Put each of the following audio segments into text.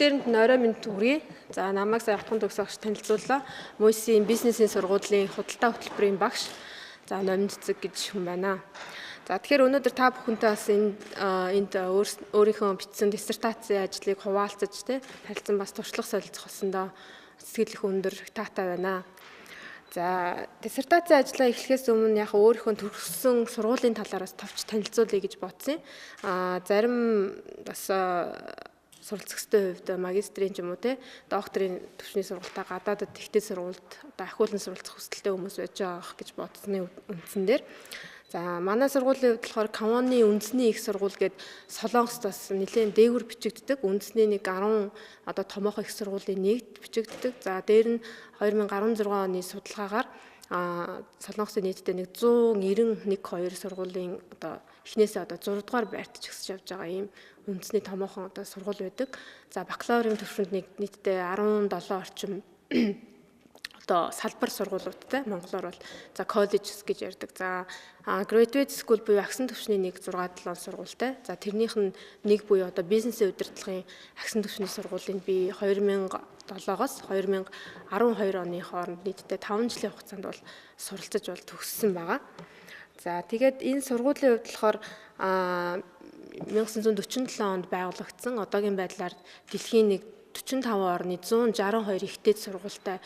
бүгдээрэнд нь орой минь төргий. За намайг саяхан төгсөгч танилцууллаа. Мөсийн бизнесийн сургуулийн худалдаа хөтөлбөрийн багш. За Номин Цэцэг гэж хүн байна. За тэгэхээр өнөөдөр та бүхэнтэй бас энд өөрийнхөө бичсэн диссертацийн ажлыг хуваалцаж харилцан бас туршлага солилцох болсондоо сэтгэл их өндөр таатай байна. За диссертацийн ажлаа эхлэхээс өмнө яг өөрийнхөө төгссөн сургуулийн талаараас товч танилцуулъя гэж бодсон. Зарим бас суралцагчдын хувьд магистрийн ч юм уу докторийн түвшний сургалтаа гадаадд ихтэй сургуульд ахиулан суралцах хүсэлтэй хүмүүс байж байгаа гэж бодсны үндсэн дээр. За манай сургуулийн хувьд болохоор Кавоны үндэсний их сургууль гээд Солонгост бас нэлээд дээгүр бичигддэг. Үндэсний нэг 10 томоохон их сургуулийн нэгд бичигддэг. За дээр нь 2016 оны судалгаагаар Солонгосын нийтдээ нэг 191-2 сургуулийн эхнээсээ 6 дугаар байрт жигсэж явж байгаа ийм үндэсний томоохон сургууль байдаг. За бакалаврын түвшинд нийтдээ 17 орчим салбар сургуулиудтай монголоор бол за colleges гэж ярьдаг. За graduate school буюу агсан түвшний нэг 6-7 сургуультай. За тэрнийх нь нэг буюу бизнесийн удирдлагын агсан түвшний сургуулийн би 2007-оос 2012 оны хооронд нийтдээ 5 жилийн хугацаанд бол суралцаж бол төгссөн байгаа. За тэгээд энэ сургуулийн хувьд болохоор 1947 онд байгуулагдсан. Одоогийн байдлаар дэлхийн нэг 45 орны 162 ихтэй сургуультай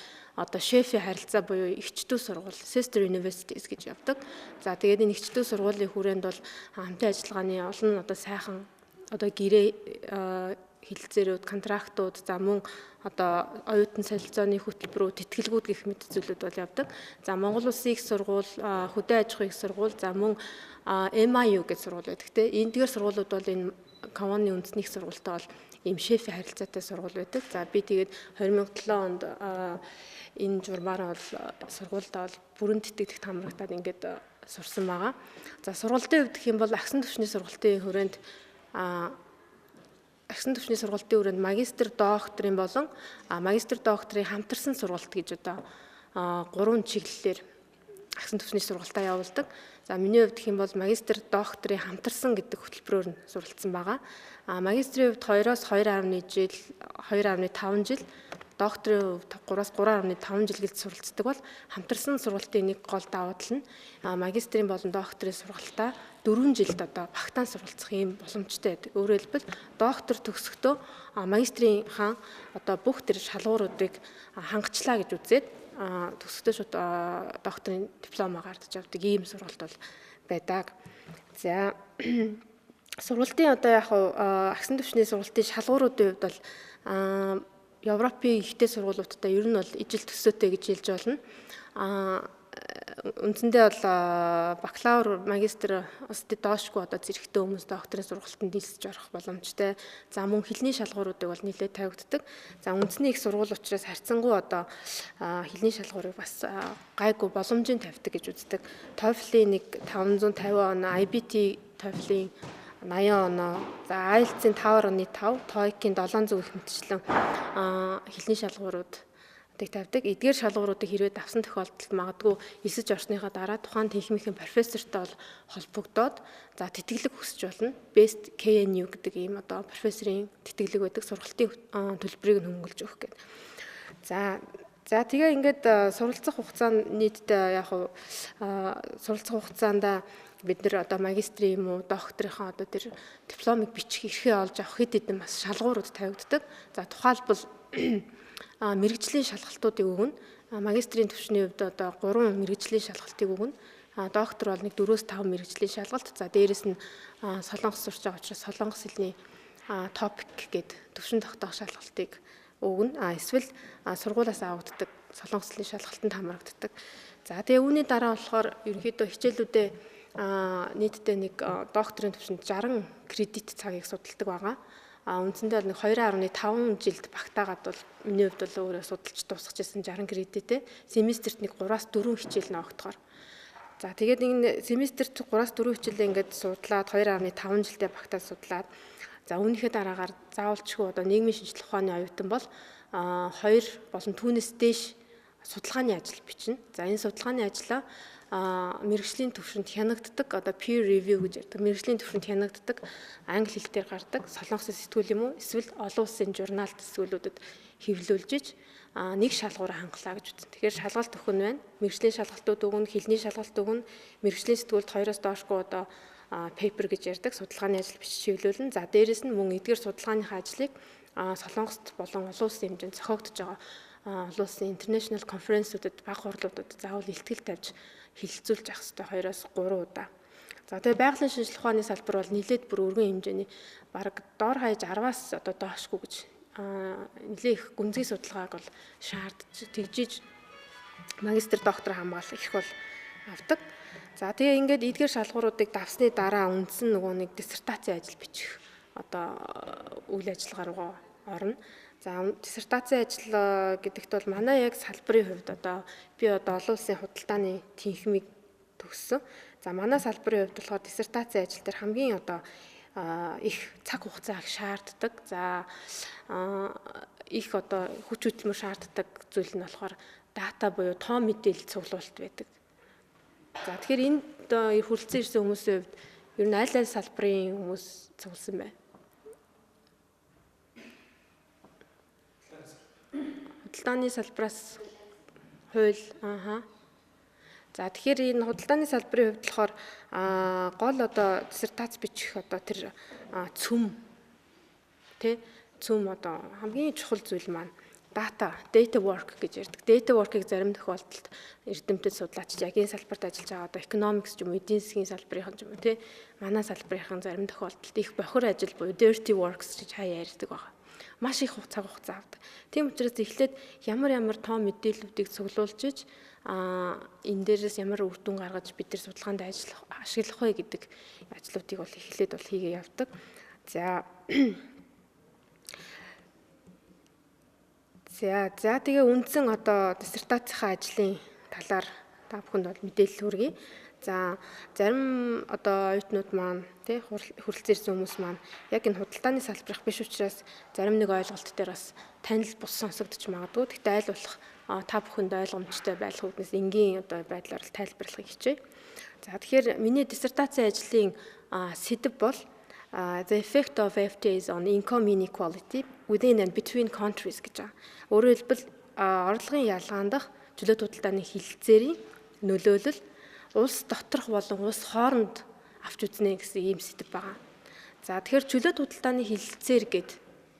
шефийн харилцаа буюу эгчдүү сургууль Sister Universities гэж явдаг. За тэгээд энэ эгчдүү сургуулийн хүрээнд бол хамтын ажиллагааны олон сайхан гэрээ хэлэлцээрүүд, контрактууд, за мөн оюутан солилцооны хөтөлбөрүүд, тэтгэлгүүд гэх мэт зүйлүүд бол явдаг. За Монгол Улсын их сургууль, хөдөө аж ахуйн их сургууль, за мөн MIU гэж сургууль байдаг те. Эндгээр сургуулиуд бол энэ Кавоны үндэсний их сургуультай бол ийм шефийн харилцаатай сургууль байдаг. За би тэгээд 2007 онд энэ журмаараа бол сургуультай бол бүрэн тэтгэгдэх хамрагтаад ингээд сурсан байгаа. За сургуулийн хувьд гэх юм бол агсан түвшний сургуулийн хүрээнд магистр, докторийн болон магистр, докторийн хамтарсан сургалт гэж 3 чиглэлээр агсан түвшний сургалтаа явуулдаг. За миний хувьд гэх юм бол магистр, докторийн хамтарсан гэдэг хөтөлбөрөөр нь суралцсан байгаа. Магистрийн хувьд 2-оос 2.5 жил, докторийн хувьд 3-аас 3.5 жил гэж суралцдаг бол хамтарсан сургалтын нэг гол давуу тал нь магистрийн болон докторийн сургалтаа 4 жилд багтаан суралцах юм боломжтой байдаг. Өөрөөр хэлбэл доктор төгсөхдөө магистрийн бүх тэр шалгууруудыг хангачлаа гэж үзээд төгсөхдөө шууд докторийн дипломоо гардаж авдаг ийм сургалт бол байдаг. За сургалтын яг агсан түвшний сургалтын шалгууруудын хувьд бол Европын ихтэй сургуулиудтай ер нь бол ижил төсөөтэй гэж хэлж болно. Үндсэндээ бол бакалавр, магистр доошгүй зэрэгтэй хүмүүс докторийн сургалтанд нийлсэж орох боломжтой. За мөн хэлний шалгууруудыг бол нэлээд тавигддаг. За үндэсний их сургууль учраас харьцангуй хэлний шалгуурыг бас гайгүй боломжийн тавьдаг гэж үздэг. TOEFL-ийн нэг 550 оноо, IBT TOEFL-ийн 80 оноо, за IELTS-ийн 5.5, TOEIC-ийн 700 гэх мэтчлэн хэлний шалгуурууд тавьдаг. Эдгээр шалгууруудыг хэрвээ давсан тохиолдолд магадгүй эсэж орсныхаа дараа тухайн тэнхимийн профессортой бол холбогдоод за тэтгэлэг хүсэж болно. Best KNU гэдэг ийм профессорын тэтгэлэг байдаг сургалтын төлбөрийг нь хөнгөлж өгөх гэдэг. За тэгээ ингээд суралцах хугацаанд нийтдээ суралцах хугацаанд бид нэр магистрийн юм уу докторийнхаа тэр дипломыг бичих эрхээ олж авах хэд хэдэн бас шалгуурууд тавигддаг. За тухайлбал мэргэжлийн шалгалтуудыг өгнө. Магистрийн түвшний хувьд 3 мэргэжлийн шалгалтыг өгнө. Доктор бол нэг 4-5 мэргэжлийн шалгалт. За дээрэс нь Солонгос сурч байгаа учраас солонгос хэлний топик гэдэг түвшин тогтоох шалгалтыг өгнө. Эсвэл сургуулиас авагддаг солонгос хэлний шалгалтанд хамрагддаг. За тэгээ үүний дараа болохоор ерөнхийдөө хичээлүүдээ нийтдээ нэг докторийн түвшинд 60 кредит цагийг судалдаг байгаа. Үндсэндээ бол нэг 2.5 жилд багтаагаад бол миний хувьд бол өөрөө судалж дуусгаж ирсэн 60 кредиттэй. Семестрт нэг 3-4 хичээл ногдохоор. За тэгээд энэ семестрт 3-4 хичээлээ ингээд судлаад 2.5 жилдээ багтаад судлаад за үүнийхээ дараагаар заавалчгүй нийгмийн шинжилгээ ухааны оюутан бол 2 болон түүнээс дээш судалгааны ажил бичнэ. За энэ судалгааны ажлаа мэргэжлийн түвшинд хянагддаг одоо peer review гэж ярьдаг. Мэргэжлийн түвшинд хянагддаг англи хэл дээр гардаг солонгосын сэтгүүл юм уу эсвэл олон улсын журналт сэтгүүлүүдэд хэвлүүлж иж нэг шалгуур хангалаа гэж үзсэн. Тэгэхээр шалгалт өгөн байна. Мэргэжлийн шалгалтууд өгнө, хэлний шалгалт өгнө. Мэргэжлийн сэтгүүлд 2-оос доошгүй одоо paper гэж ярьдаг судалгааны ажил бичиж хэвлүүлнэ. За дээрэс нь мөн эдгээр судалгааныхаа ажлыг Солонгост болон олон улсын хэмжээнд зохиогдож байгаа олон улсын international conference-уудад баг хурлуудад заавал илтгэл тавьж хэлэлцүүлж авах хэрэгтэй 2-3 удаа. За тэгээ байгалийн шинжилгээ ухааны салбар бол нэлээд бүр өргөн хэмжээний бараг доор хаяж 10-аас одоо доошгүй гэж нэлээд их гүнзгий судалгааг бол шаардж тэгжиж магистр доктор хамгаалах их бол авдаг. За тэгээ ингээд эдгээр шалгууруудыг давсны дараа үндсэн нөгөө нэг диссертацийн ажил бичих одоо үйл ажиллагаа руу орно. За диссертацийн ажил гэдэгт бол манай яг салбарын хувьд одоо би одоо олон улсын худалдааны тэнхимийг төгссөн. За манай салбарын хувьд болохоор диссертацийн ажил дээр хамгийн одоо их цаг хугацаа шаарддаг. За их одоо хүч хөдөлмөр шаарддаг зүйл нь болохоор дата буюу тоо мэдээлэл цуглуулалт байдаг. За тэгэхээр энд хүрэлцэн ирсэн хүмүүсийн хувьд ер нь аль аль салбарын хүмүүс цугласан байна. Худалдааны салбараас хууль За тэгэхээр энэ худалдааны салбарын хувьд болохоор гол одоо диссертац бичих одоо тэр цөм одоо хамгийн чухал зүйл маань data work гэж ярьдаг. Data work-ыг зарим тохиолдолд эрдэмтэд судлаачид яг энэ салбарт ажиллаж байгаа одоо economics ч юм уу эдийн засгийн салбарын ч юм уу манай салбарын зарим тохиолдолд их бохир ажил буюу dirty works гэж хаяа ярьдаг байгаа. Маш их цаг хугацаа авдаг. Тийм учраас эхлээд ямар тоо мэдээллүүдийг цуглуулж иж энэ дээрээс ямар үр дүн гаргаж бид нар судалгаанд ашиглах вэ гэдэг ажлуудыг бол эхлээд бол хийгээ явдаг. За тэгээ үндсэн одоо диссертацийн ажлын талаар та бүхэнд бол мэдээлэл хүргэе. За зарим одоо оюутнууд маань хүрэлцэн ирсэн хүмүүс маань яг энэ худалдааны салбарх биш учраас зарим нэг ойлголт дээр бас танил бус сонсогдож магадгүй. Гэхдээ аль болох та бүхэнд ойлгомжтой байх үүднээс энгийн одоо байдлаар тайлбарлахыг хичээе. За тэгэхээр миний диссертацийн ажлын сэдэв бол the effect of FTAs on income inequality within and between countries гэж байна. Өөрөөр хэлбэл орлогын ялгаанд дах чөлөөт худалдааны хилцээрийн нөлөөлөл улс доторх болон улс хооронд авч үзнэ гэсэн ийм сэдэв байгаа. За тэгэхээр чөлөөт худалдааны хилцээр гээд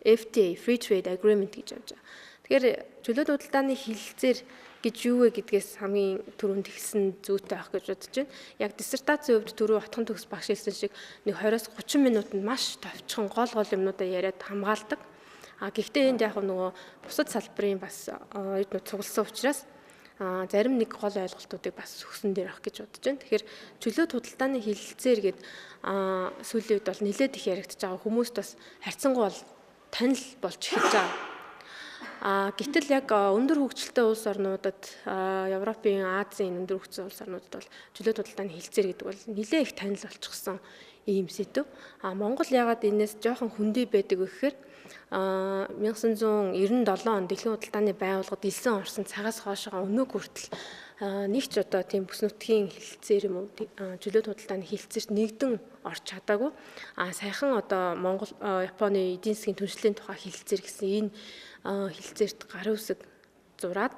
FTA Free Trade Agreement гэж явж байгаа. Тэгэхээр чөлөөт худалдааны хилцээр гэж юу вэ гэдгээс хамгийн түрүүнд ихсэн зүйтэй авах гэж бодож байна. Яг диссертацийн хувьд түрүү отхон төгс багш хэлсэн шиг нэг 20-30 минутанд маш товчхон гол юмнуудаа яриад хамгаалдаг. Гэхдээ энд яг нөгөө бусад салбарын бас оюутнууд цугласан учраас зарим нэг гол ойлголтуудыг бас өгсөн дээр авах гэж бодож байна. Тэгэхээр чөлөөт худалдааны хилцээр гээд сүүлийн үед бол нэлээд их яригдж байгаа. Хүмүүст бас харьцангуй бол танил болж эхэлж байгаа. Гэтэл яг өндөр хөгжилтэй улс орнуудад Европын, Азийн өндөр хөгжсөн улс орнуудад бол чөлөөт худалдааны хилцээр гэдэг бол нэлээд их танил болчихсон ийм сэдв. Монгол ягаад энэс жоохон хүндий байдаг вэ гэхээр 1997 онд дэлхийн худалдааны байгууллагад элсэн орсон цагаас хойшоо өнөөг хүртэл нэг ч одоо тийм бүс нутгийн хилцээр юм уу чөлөөт худалдааны хилцээрт нэгдэн орч чадаагүй. Саяхан одоо Монгол Японы эдийн засгийн түншлэлийн тухай хилцээр гэсэн энэ хилцээрт гарын үсэг зураад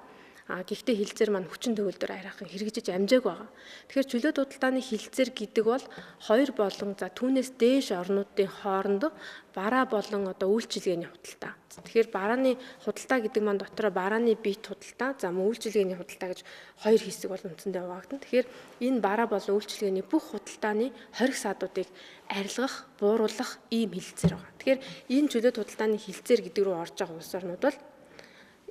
гэхдээ хилцээр маань хүчин төгөлдөр арайхан хэрэгжиж амжааг байгаа. Тэгэхээр чөлөөт худалдааны хилцээр гэдэг бол хоёр болон за түүнээс дээш орнуудын хооронд бараа болон одоо үйлчилгээний худалдаа. Тэгэхээр барааны худалдаа гэдэг маань дотроо барааны бит худалдаа, за мөн үйлчилгээний худалдаа гэж хоёр хэсэг бол үндсэндээ хуваагдана. Тэгэхээр энэ бараа болон үйлчилгээний бүх худалдааны хориг саадуудыг арилгах, бууруулах ийм хилцээр байгаа. Тэгэхээр энэ чөлөөт худалдааны хилцээр гэдэг рүү орж байгаа улс орнууд бол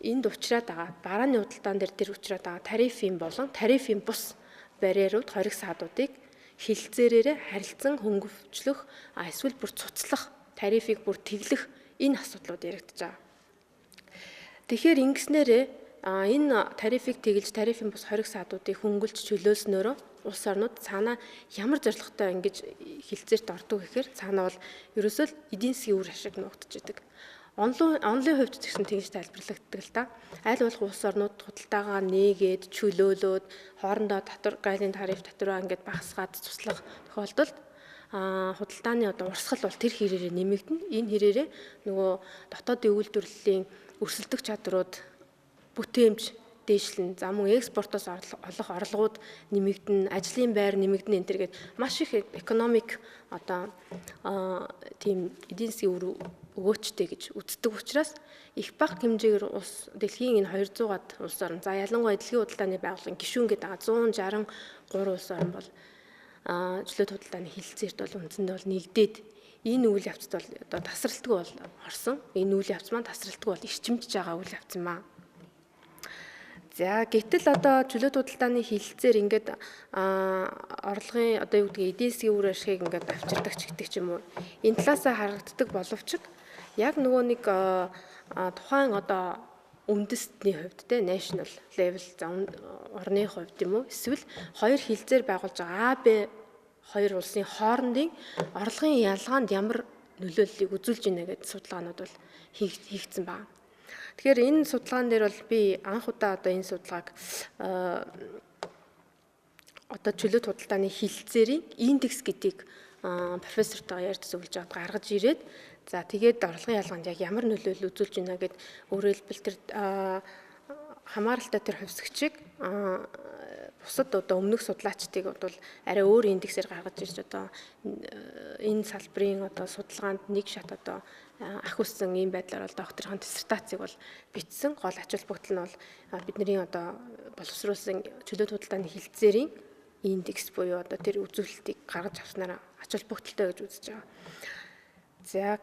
энд учраад байгаа барааны худалдаан дээр тэр учраад байгаа тарифын болон тарифын бус барьерууд хориг саадуудыг хилцээрээр харилцан хөнгөвчлөх эсвэл бүр цуцлах тарифыг бүр тэглэх энэ асуудлууд яригдж байгаа. Тэгэхээр ингэснээрээ энэ тарифыг тэглэж тарифын бус хориг саадуудыг хөнгөлж чөлөөлснөөрөө улс орнууд цаанаа ямар зорилготой ингэж хилцээрт ордог гэхээр цаанаа бол ерөөсөө эдийн засгийн үр ашиг нуугдж идэг. онлын хувьд ч гэсэн тэгж тайлбарлагддаг л да. Аль болох улс орнууд худалдаагаа нээгээд чөлөөлөөд хоорондоо гайлын тариф татвараа ингээд багасгаад туслах тохиолдолд худалдааны урсгал бол тэр хэрээрээ нэмэгдэнэ. Энэ хэрээрээ нөгөө дотоодын үйлдвэрлэлийн өрсөлдөх чадрууд бүтээмж дээшлэн, за мөн экспортоос олох орлогууд нэмэгдэнэ, ажлын байр нэмэгдэнэ энэ төргээд маш их экономик тийм эдийн засгийн үр өгөөчтэй гэж үздэг учраас их бага хэмжээгээр улс дэлхийн энэ 200-аад улс орн, за ялангуяа дэлхийн худалдааны байгууллагын гишүүн гэдэг 163 улс орн бол чөлөөт худалдааны хилцээрт бол үндсэндээ бол нэгдээд энэ үйл явцад бол одоо тасралтгүй бол орсон. Энэ үйл явц маань тасралтгүй бол эрчимжиж байгаа үйл явц юм аа. За гэтэл одоо чөлөөт худалдааны хилцээр ингээд орлогын одоо юу гэдгийг эдийн засгийн үр ашгийг ингээд авчирдаг ч гэдэг ч юм уу. Энэ талаасаа харагддаг боловч яг нөгөө нэг тухайн одоо үндэстний хувьд те national level за орны хувьд юм уу эсвэл хоёр хилцээр байгуулж байгаа А, Б хоёр улсын хоорондын орлогын ялгаанд ямар нөлөөллийг үзүүлж байна гэдэг судалгаанууд бол хийгдсэн байна. Тэгэхээр энэ судалгаан дээр бол би анх удаа одоо энэ судалгааг одоо чөлөөт худалдааны хилцээрийн индекс гэдгийг профессортойгоо ярьж зөвлөж аваад гаргаж ирээд за тэгээд орлогын ялгаанд яг ямар нөлөөлөл үзүүлж байна гэд өөрөөр хэлбэл тэр хамааралтай тэр хувьсгчийг бусад одоо өмнөх судлаачдыг бол арай өөр индексээр гаргаж ирж одоо энэ салбарын одоо судалгаанд нэг шат одоо ах үссэн ийм байдлаар бол докторийн диссертацийг бол бичсэн. Гол ач холбогдол нь бол бидний одоо боловсруулсан чөлөөт худалдааны хилцээрийн индекс буюу одоо тэр үзүүлэлтийг гаргаж авснараа ач холбогдолтой гэж үзэж байгаа.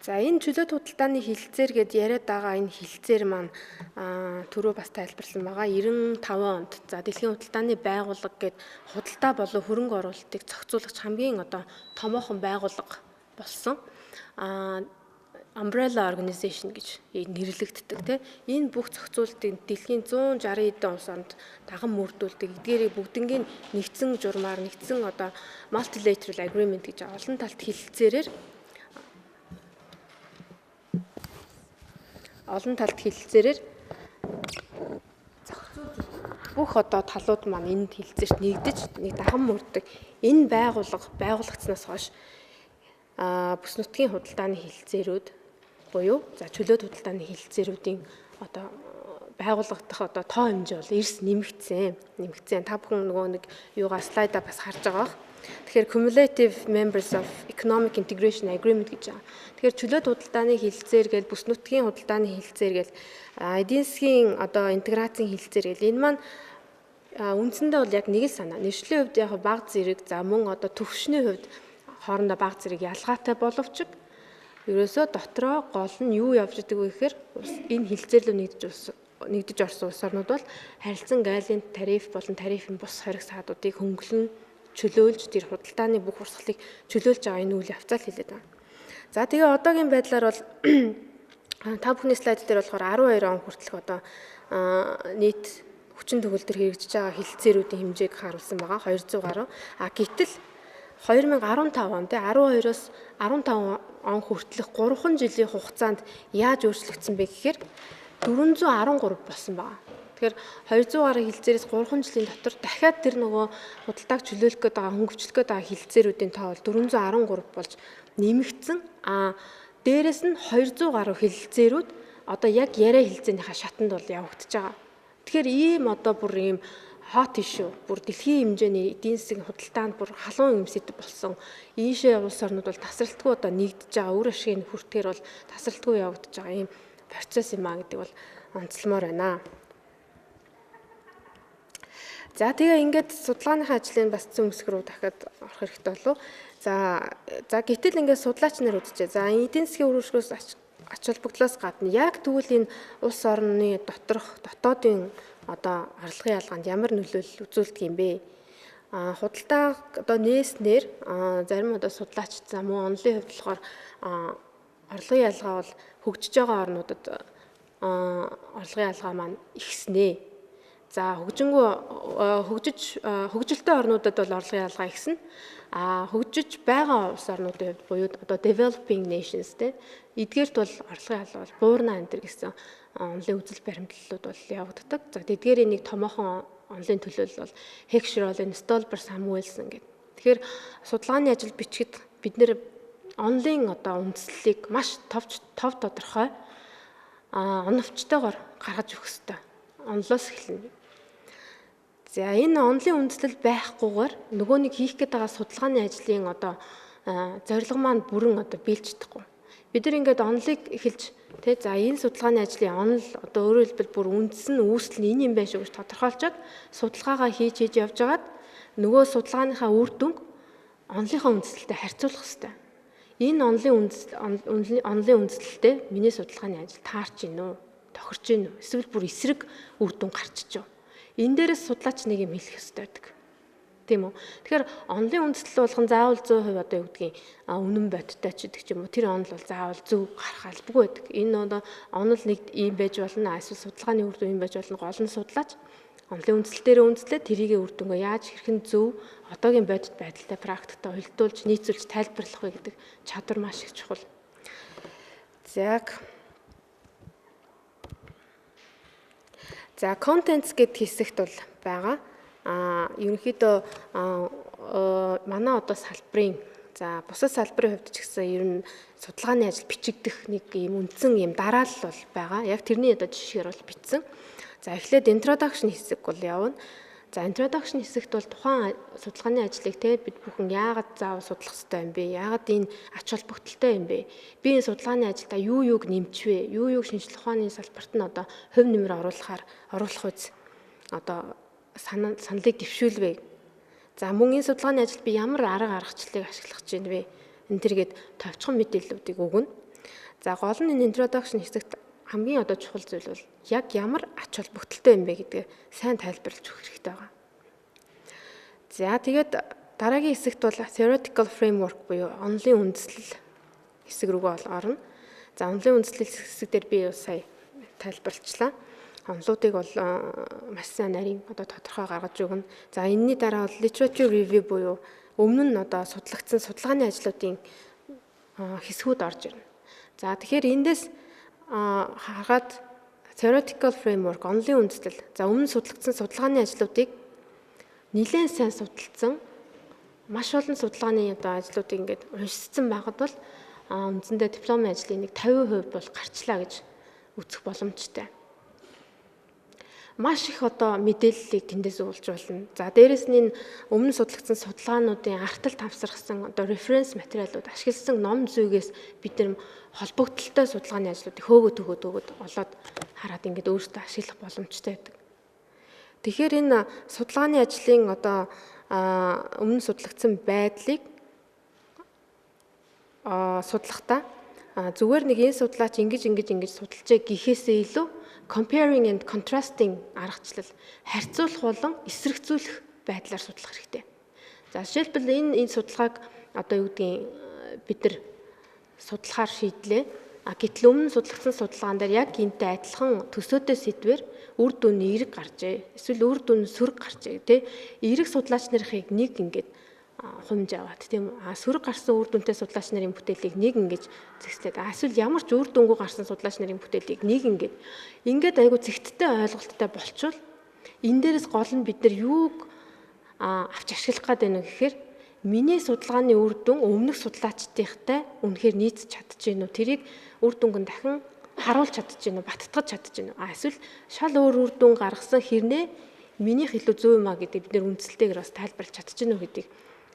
За энэ чөлөөт худалдааны хилцээр гэд яриад байгаа энэ хилцээр маань түрүү бас тайлбарлсан байгаа 95 онд за дэлхийн худалдааны байгууллага гэд худалдаа болон хөрөнгө оруулалтыг зохицуулагч хамгийн одоо томоохон байгууллага болсон Umbrella Organization гэж нэрлэгддэг тийм энэ бүх зохицуулалтыг дэлхийн 160 эдэн улс орнд даган мөрдүүлдэг эдгээрийг бүгднийг нэгдсэн журмаар нэгдсэн одоо multilateral agreement гэж олон талт хилцээрээр бүх одоо талууд маань энэ хилцээрт нэгдэж нэг даган мөрдөг. Энэ байгуулагдсанаас хойш бүс нутгийн худалдааны хилцээрүүд буюу за чөлөөт худалдааны хилцээрүүдийн одоо байгуулагдах одоо тоо хэмжээ бол эрс нэмэгдсэн. Та бүхэн нөгөө нэг юугаа слайдаа бас харж байгаа бах. Тэгэхээр cumulative members of economic integration agreement гэж байгаа. Тэгэхээр чөлөөт худалдааны хилцээр гээл бүс нутгийн худалдааны хилцээр гээл эдийн засгийн одоо интеграцийн хилцээр гээл энэ маань үндсэндээ бол яг нэг л санаа. Нэршлийн хувьд яг бага зэрэг за мөн одоо төвшний хувьд хоорондоо бага зэрэг ялгаатай боловч ерөөсөө дотроо гол нь юу явж идэг вэ гэхээр энэ хилцээрлөө нэгдэж орсон улс орнууд бол харилцан гайлын тариф болон тарифын бус хориг саадуудыг хөнгөлөн чөлөөлж тэр худалдааны бүх урсгалыг чөлөөлж байгаа энэ үйл явцаа л хэлээд байна. За тэгээ одоогийн байдлаар бол та бүхний слайд дээр болохоор 12 он хүртэлх одоо нийт хүчин төгөлдөр хэрэгжиж байгаа хилцээрүүдийн хэмжээг харуулсан байгаа 200 гаруй. Гэтэл 2015 он 12-оос 15 он хүртэлх 3 жилийн хугацаанд яаж өөрчлөгдсөн бэ гэхээр 413 болсон байгаа. Тэгэхээр 200 гаруй хилцээрээс 3 жилийн дотор дахиад тэр нөгөө худалдааг чөлөөлөх гээд байгаа хөнгөвчлөх гээд байгаа хилцээрүүдийн тоо бол 413 болж нэмэгдсэн. Дээрээс нь 200 гаруй хилцээрүүд одоо яг яриа хилцээнийхаа шатанд бол явагдаж байгаа. Тэгэхээр ийм одоо бүр ийм hot issue бүр дэлхийн хэмжээний эдийн засгийн худалдаанд бүр халуун эмсэд болсон. Ийшээ улс орнууд бол тасралтгүй одоо нэгдэж байгаа үр ашгийг хүртэхээр бол тасралтгүй явагдаж байгаа ийм процесс юм а гэдэг бол онцлмоор байна. За тэгээ ингээд судалгааныхаа ажлын бас зүүн хэсэг рүү дахиад орох хэрэгтэй болов. За гэтэл ингээд судлаач нар үзчихээ. За эдийн засгийн үр ашгаас ач холбогдлоос гадна яг тэгвэл энэ улс орны дотоодын одоо орлогын ялгаанд ямар нөлөөлөл үзүүлдэг юм бэ? Худалдаа одоо нээснээр зарим одоо судлаач за мөн онлын хувьд болохоор орлогын ялгаа бол хөгжиж байгаа орнуудад орлогын ялгаа маань ихснэ. За хөгжилтэй орнуудад бол орлогын ялгаа ихсэн. Хөгжиж байгаа улс орнуудын хувьд буюу одоо developing nations те эдгээрт бол орлогын ялгаа бол буурна энэ төр гэсэн онлын үзэл баримтлалууд бол явагддаг. За эдгээрийн нэг томоохон онлын төлөөлөл бол Heckscher, Stolper, Samuelson гэдэг. Тэгэхээр судалгааны ажил бичгэд бид нэр онлын одоо үндслэлийг маш тов тодорхой оновчтойгоор гаргаж өгөх хэрэгтэй. Онлоос эхэлнэ. За энэ онлын үндслэл байхгүйгээр нөгөө нэг хийх гээд байгаа судалгааны ажлын одоо зорилго маань бүрэн одоо биелж чадахгүй. Бид нар ингээд онлыг эхэлж тий за энэ судалгааны ажлын онл одоо өөрөөр хэлбэл бүр үндсэн үүсэл нь энэ юм байна шүү гэж тодорхойлцоод судалгаагаа хийж явж байгаад нөгөө судалгааныхаа үр дүнг онлынхаа үндслэлтэй харьцуулах хэрэгтэй. Энэ онлын үндслэлтэй миний судалгааны ажил таарч гинөө, тохирч гинөө, эсвэл бүр эсрэг үр дүн гарчиж байна. Энэ дээрээс судлаач нэг юм хэлэх ёстой байдаг. Тийм үү? Тэгэхээр онлын үндслэл болгон заавал 100% одоо юу гэдгийг үнэн бодиттой ч гэдэг ч юм уу. Тэр онл бол заавал зөв гарах албагүй байдаг. Энэ одоо онл нэг ийм байж болно, эсвэл судалгааны үр дүн юм байж болно. Гол нь судлаач онлын үндслэл дээр үндэслээд тэрийг үр дүнгээ яаж хэрхэн зөв одоогийн бодит байдалтай практиктай холилдуулж нийцүүлж тайлбарлах вэ гэдэг чадвар маш их чухал. За contents гэдэг хэсэгт бол байгаа. Ерөнхийдөө манай одоо салбарын за бусад салбарын хувьд ч гэсэн ер нь судалгааны ажил бичигдэх нэг юм үндсэн юм дараалал бол байгаа. Яг тэрний одоо жишгээр бол бичсэн. За эхлээд introduction хэсэг бол явна. За introduction хэсэгт бол тухайн судалгааны ажлыг бид бүхэн яагаад заавал судлах ёстой юм бэ? Яагаад энэ ач холбогдолтой юм бэ? Би энэ судалгааны ажилдаа юуг нэмчвэ? Юуг шинжилгээ ухааны салбарт нь одоо хувь нэмэр оруулах үз одоо саналыг дэвшүүлвэ. За мөн энэ судалгааны ажилд би ямар арга аргачлалыг ашиглах гэж байна вэ? Энэ төргээд товчхон мэдээллүүдийг өгнө. За гол нь энэ introduction хэсэгт хамгийн одоо чухал зүйл бол яг ямар ач холбогдолтой юм бэ гэдгээ сайн тайлбарлаж өгөх хэрэгтэй байгаа. За тэгээд дараагийн хэсэгт бол theoretical framework буюу онлын үндэслэл хэсэг рүүгээ орно. За онлын үндэслэл хэсэг дээр би сая тайлбарлалчлаа. Онлуудыг бол маш сайн нарийн одоо тодорхой гаргаж өгнө. За энэний дараа бол literature review буюу өмнө нь одоо судлагдсан судалгааны ажлуудын хэсгүүд орж ирнэ. За тэгэхээр эндээс харахад theoretical framework онлын үндэслэл за өмнө судлагдсан судалгааны ажлуудыг нэлээд сайн судалсан маш олон судалгааны одоо ажлуудыг ингээд уншсан байхад бол үндсэндээ дипломын ажлын нэг 50% бол гарчлаа гэж үзэх боломжтой. Маш их одоо мэдээллийг тэндээс уулж болно. За дээрэс нь өмнө судлагдсан судалгаануудын арталт авсарсан одоо референс материалууд ашигласан ном зүйгээс бид нар холбогдолтой судалгааны ажлуудыг хөөгөөд олоод хараад ингээд өөрсдөө ашиглах боломжтой байдаг. Тэгэхээр энэ судалгааны ажлын одоо өмнө судлагдсан байдлыг судлахдаа зүгээр нэг энэ судлаач ингэж судалжээ гэхээсээ илүү comparing and contrasting аргачлал харьцуулах болон эсрэгцүүлэх байдлаар судлах хэрэгтэй. За жишээлбэл энэ судалгааг одоо юу гэдгийг бид нар судлахаар шийдлээ. Гэтэл өмнө судлагдсан судалгаан дээр яг энтэй адилхан төсөөтэй сэдвэр үр дүн эерэг гарчээ. Эсвэл үр дүн сөрөг гарчээ тий. Эерэг судлаач нарыг нэг ингээд хумж аваад тийм сөрөг гарсан үр дүнтэй судлаач нарын бүтээлийг нэг ингэж зэгслээд эсвэл ямар ч үр дүнгүй гарсан судлаач нарын бүтээлийг нэг ингээд айгу зэгттэй ойлголттой болчвол энэ дээрээс гол нь бид нар юуг авч ашиглах гээд байна гэхээр миний судалгааны үр дүн өмнөх судлаачдынхтай үнэхээр нийцэж чадчихэв үү тэрийг үр дүнг нь дахин харуулж чадчихэв үү баттгаж чадчихэв үү эсвэл шал өөр үр дүн гаргасан хэрнээ минийх илүү зөв юм а гэдэг бид нэр үндсэлтэйгээр бас тайлбарлаж чадчихэв үү гэдгийг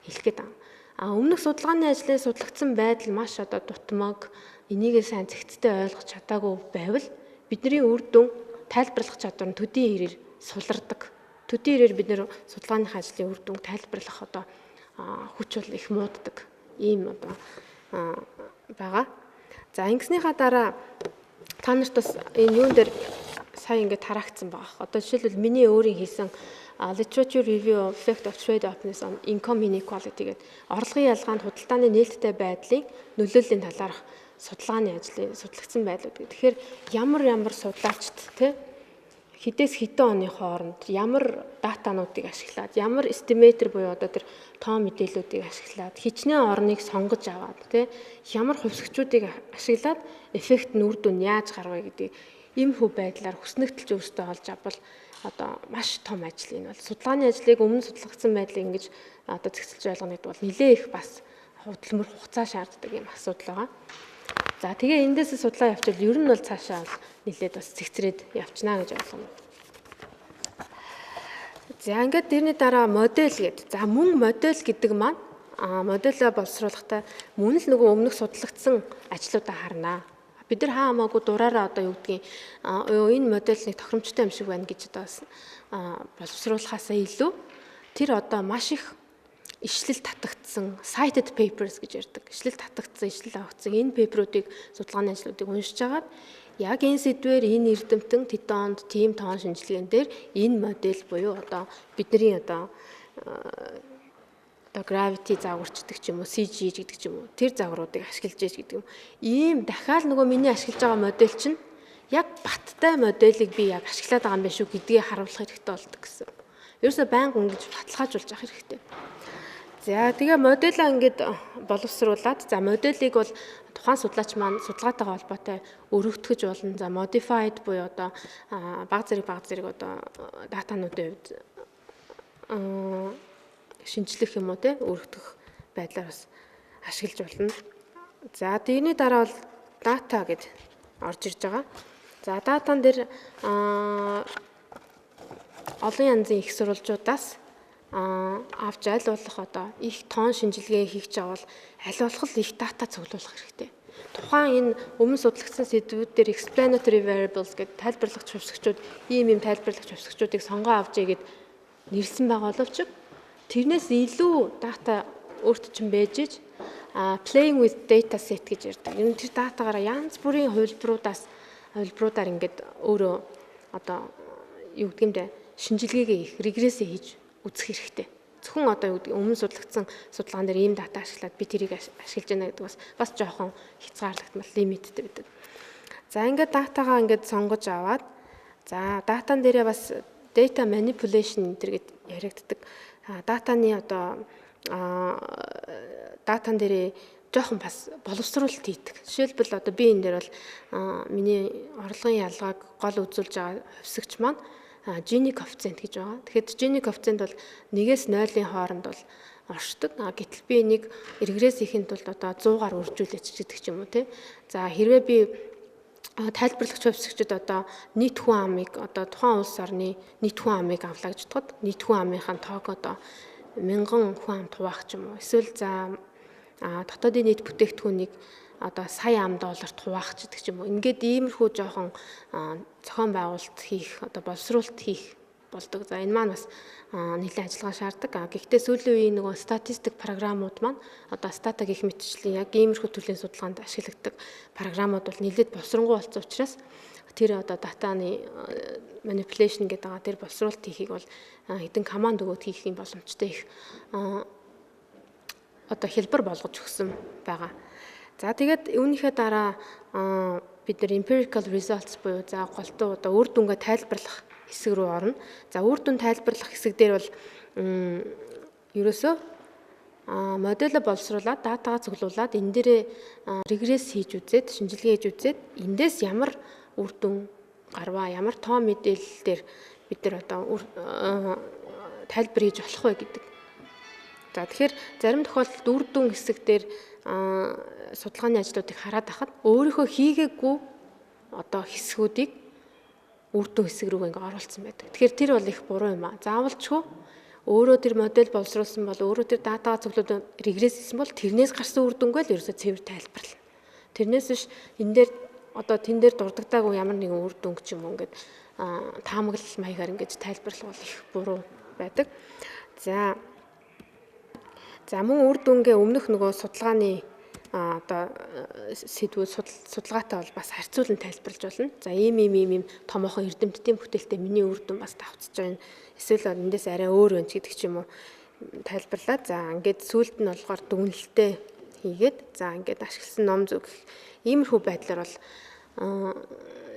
хэлэх гээд байна. Өмнөх судалгааны ажлын судлагдсан байдал маш одоо дутмаг энийгээ сайн зэгцтэй ойлгож чадаагүй байвал бидний үр дүн тайлбарлах чадвар нь төдий ирээр сулардаг. Төдий ирээр бид нэр судалгааны ажлын үр дүнг тайлбарлах одоо хүч бол их мууддаг. Ийм одоо байгаа. За ингэснийхаа дараа та нарт бас энэ юун дээр сая ингээд тараагдсан байгаа. Одоо жишээлбэл миний өөрийн хийсэн literature review of effect of trade openness on income inequality гэдэг орлогын ялгаанд худалдааны нээлттэй байдлын нөлөөллийн талаарх судалгааны ажлын судлагдсан байдлууд. Тэгэхээр ямар судлаачд хэдээс хэдэн оны хооронд ямар датануудыг ашиглаад, ямар эстимейтер буюу одоо тэр тоо мэдээллүүдийг ашиглаад, хичнээн орныг сонгож аваад, тэ ямар хувьсгчүүдийг ашиглаад эффект нь үр дүн яаж гарвэ гэдэг ийм хөв байдлаар хүснэгтэлж өөртөө олж авбал одоо маш том ажил. Энэ бол судалгааны ажлыг өмнө судлагдсан байдлыг ингэж одоо зэгцэлж ойлгоно гэдэг бол нэлээ их бас хөдөлмөр хугацаа шаарддаг юм асуудал байгаа. За тэгээ эндээс судлаа явуул ер нь бол цаашаа нэлээд бас зэгцрээд явчнаа гэж ойлгоно. За ингээд тэрний дараа модель гэдэг. За мөн модель гэдэг маань модельээ боловсруулахдаа мөн л нөгөө өмнөх судлагдсан ажлуудаа харнаа. Бид нар хаа хамаагүй дураараа одоо юу гэдгийг энэ модель нэг тохиромжтой юм шиг байна гэж одоо боловсруулахаасаа илүү тэр одоо маш их ишлэл татагдсан cited papers гэж ярьдаг. Ишлэл татагдсан, ишлэл авагдсан энэ пейперуудыг судалгааны ажлуудыг уншиж агаад яг энэ сэдвээр энэ эрдэмтэн тэд онд тийм тоон шинжилгээнд дээр энэ модель буюу одоо бидний одоо gravity загварчдаг ч юм уу, CG гэдэг ч юм уу, тэр загваруудыг ашиглаж ийж гэдэг юм. Ийм дахиад нөгөө миний ашиглаж байгаа модель чинь яг баттай моделийг би яг ашиглаад байгаа юм байна шүү гэдгийг харуулах хэрэгтэй болдог гэсэн. Ерөөсөө байнга ингэж баталгаажуулж авах хэрэгтэй. За тэгээ модельаа ингээд боловсруулад за моделийг бол тухайн судлаач маань судалгаатайгаа холбоотой өргөгдөхөж болно. За modified буюу одоо баг зэрэг одоо датануудын хувьд шинжлэх юм уу те өргөдөх байдлаар бас ашиглаж болно. За тэрний дараа бол дата гэд орж ирж байгаа. За датан дээр олон янзын их сурвалжуудаас авч аль болох одоо их тоон шинжилгээ хийх жавал аль болох их дата цуглуулах хэрэгтэй. Тухайн энэ өмнө судлагдсан сэдвүүд дээр explanatory variables гэдэг тайлбарлагч хувьсгчүүд ийм тайлбарлагч хувьсгчүүдийг сонгоо авчээ гэд нэрлсэн байгаа боловч тэрнээс илүү дата өөрт чинь байж иж playing with data set гэж ярьдаг. Энэ тэр датагаараа янз бүрийн хувилбаруудаар ингээд өөрөө одоо юу гэдгиймдээ шинжилгээгээ их регрессээ хийж үзэх хэрэгтэй. Зөвхөн одоо юу гэдэг өмнө судлагдсан судалгаан дээр ийм дата ашиглаад би тэрийг ашиглаж байна гэдэг бас жоохон хязгаарлагдмал лимиттэй байдаг. За ингээд датагаа ингээд сонгож аваад за датан дээрээ бас data manipulation гэдэг яригддаг. Датаны одоо датан дээрээ жоохон бас боловсруулалт хийдэг. Жишээлбэл одоо би энэ дээр бол миний орлогын ялгааг гол үзүүлж байгаа хувьсгч маань Gini коэффициент гэж байгаа. Тэгэхээр Gini коэффициент бол 1-ээс 0-ийн хооронд бол оршдог. Гэтэл би энийг регресс хийхэд бол одоо 100-аар үржүүлээч гэдэг ч юм уу те. За хэрвээ би тайлбарлагч хувьсгчид одоо нийт хүн амыг одоо тухайн улс орны нийт хүн амыг авлаа гэж бодоход нийт хүн амынхаа тоог одоо 1000 хүн ам хуваах ч юм уу. Эсвэл за дотоодын нийт бүтээгдэхүүнийг одоо сая ам долларт хуваах гэдэг ч юм уу. Ингээд иймэрхүү жоохон зохион байгуулалт хийх одоо боловсруулалт хийх болдог. За энэ маань бас нэлээд ажиллагаа шаарддаг. Гэхдээ сүүлийн үеийн нөгөө статистик програмууд маань одоо стата гэх мэтчлийн яг иймэрхүү төрлийн судалгаанд ашигладаг програмууд бол нэлээд боловсронгуй болсон учраас тэр одоо датаны manipulation гэдэг байгаа тэр боловсруулалт хийхийг бол хэдэн команд өгөөд хийх юм боломжтой их одоо хэлбэр болгож өгсөн байгаа. За тэгээд үүнийхээ дараа бид нар empirical results буюу за голтуу одоо үр дүнгээ тайлбарлах хэсэг рүү орно. За үр дүн тайлбарлах хэсэг дээр бол ерөөсөө модельээ боловсруулад датагаа цуглуулад энэ дээрээ регресс хийж үзээд шинжилгээ хийж үзээд эндээс ямар үр дүн гарваа, ямар тоо мэдээлэл дээр бид нар одоо тайлбар хийж болох вэ гэдэг. За тэгэхээр зарим тохиолдолд үр дүн хэсэг дээр судалгааны ажлуудыг хараад байхад өөрийнхөө хийгээгүй одоо хэсгүүдийг үр дүн хэсэг рүү ингээ оруулсан байдаг. Тэгэхээр тэр бол их буруу юм аа. Заавалчгүй өөрөө тэр модель боловсруулсан бол өөрөө тэр датагаа цуглуулад регресс хийсэн бол тэрнээс гарсан үр дүнгээ л ерөөсөө цэвэр тайлбарлана. Тэрнээс биш энэ дээр одоо тэн дээр дурддаггүй ямар нэгэн үр дүн ч юм уу ингээд таамаглал маягаар ингээд тайлбарлах бол их буруу байдаг. За мөн үр дүнгээ өмнөх нөгөө судалгааны одоо сэдвүүд судалгаатай бол бас харьцуулан тайлбарлаж болно. За ийм томоохон эрдэмтдийн бүтээлтэй миний үр дүн бас давтаж байна. Эсвэл эндээс арай өөр байна гэдэг ч юм уу тайлбарлаад за ингээд сүүлд нь болохоор дүгнэлтээ хийгээд за ингээд ашигласан ном зүг иймэрхүү байдлаар бол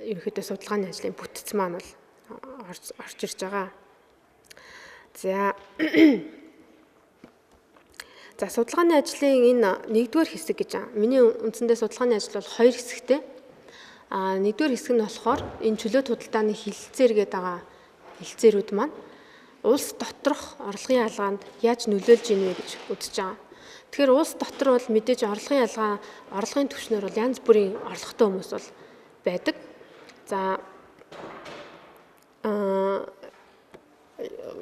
ерөнхийдөө судалгааны ажлын бүтц маань бол орж ирж байгаа. За судалгааны ажлын энэ нэгдүгээр хэсэг гэж байна. Миний үндсэндээ судалгааны ажил бол 2 хэсэгтэй. Нэгдүгээр хэсэг нь болохоор энэ чөлөөт худалдааны хилцээр гэдэг байгаа хилцээрүүд маань улс доторх орлогын ялгаанд яаж нөлөөлж ийнэ гэж үзэж байгаа. Тэгэхээр улс дотор бол мэдээж орлогын түвшнэр бол янз бүрийн орлоготой хүмүүс бол байдаг. За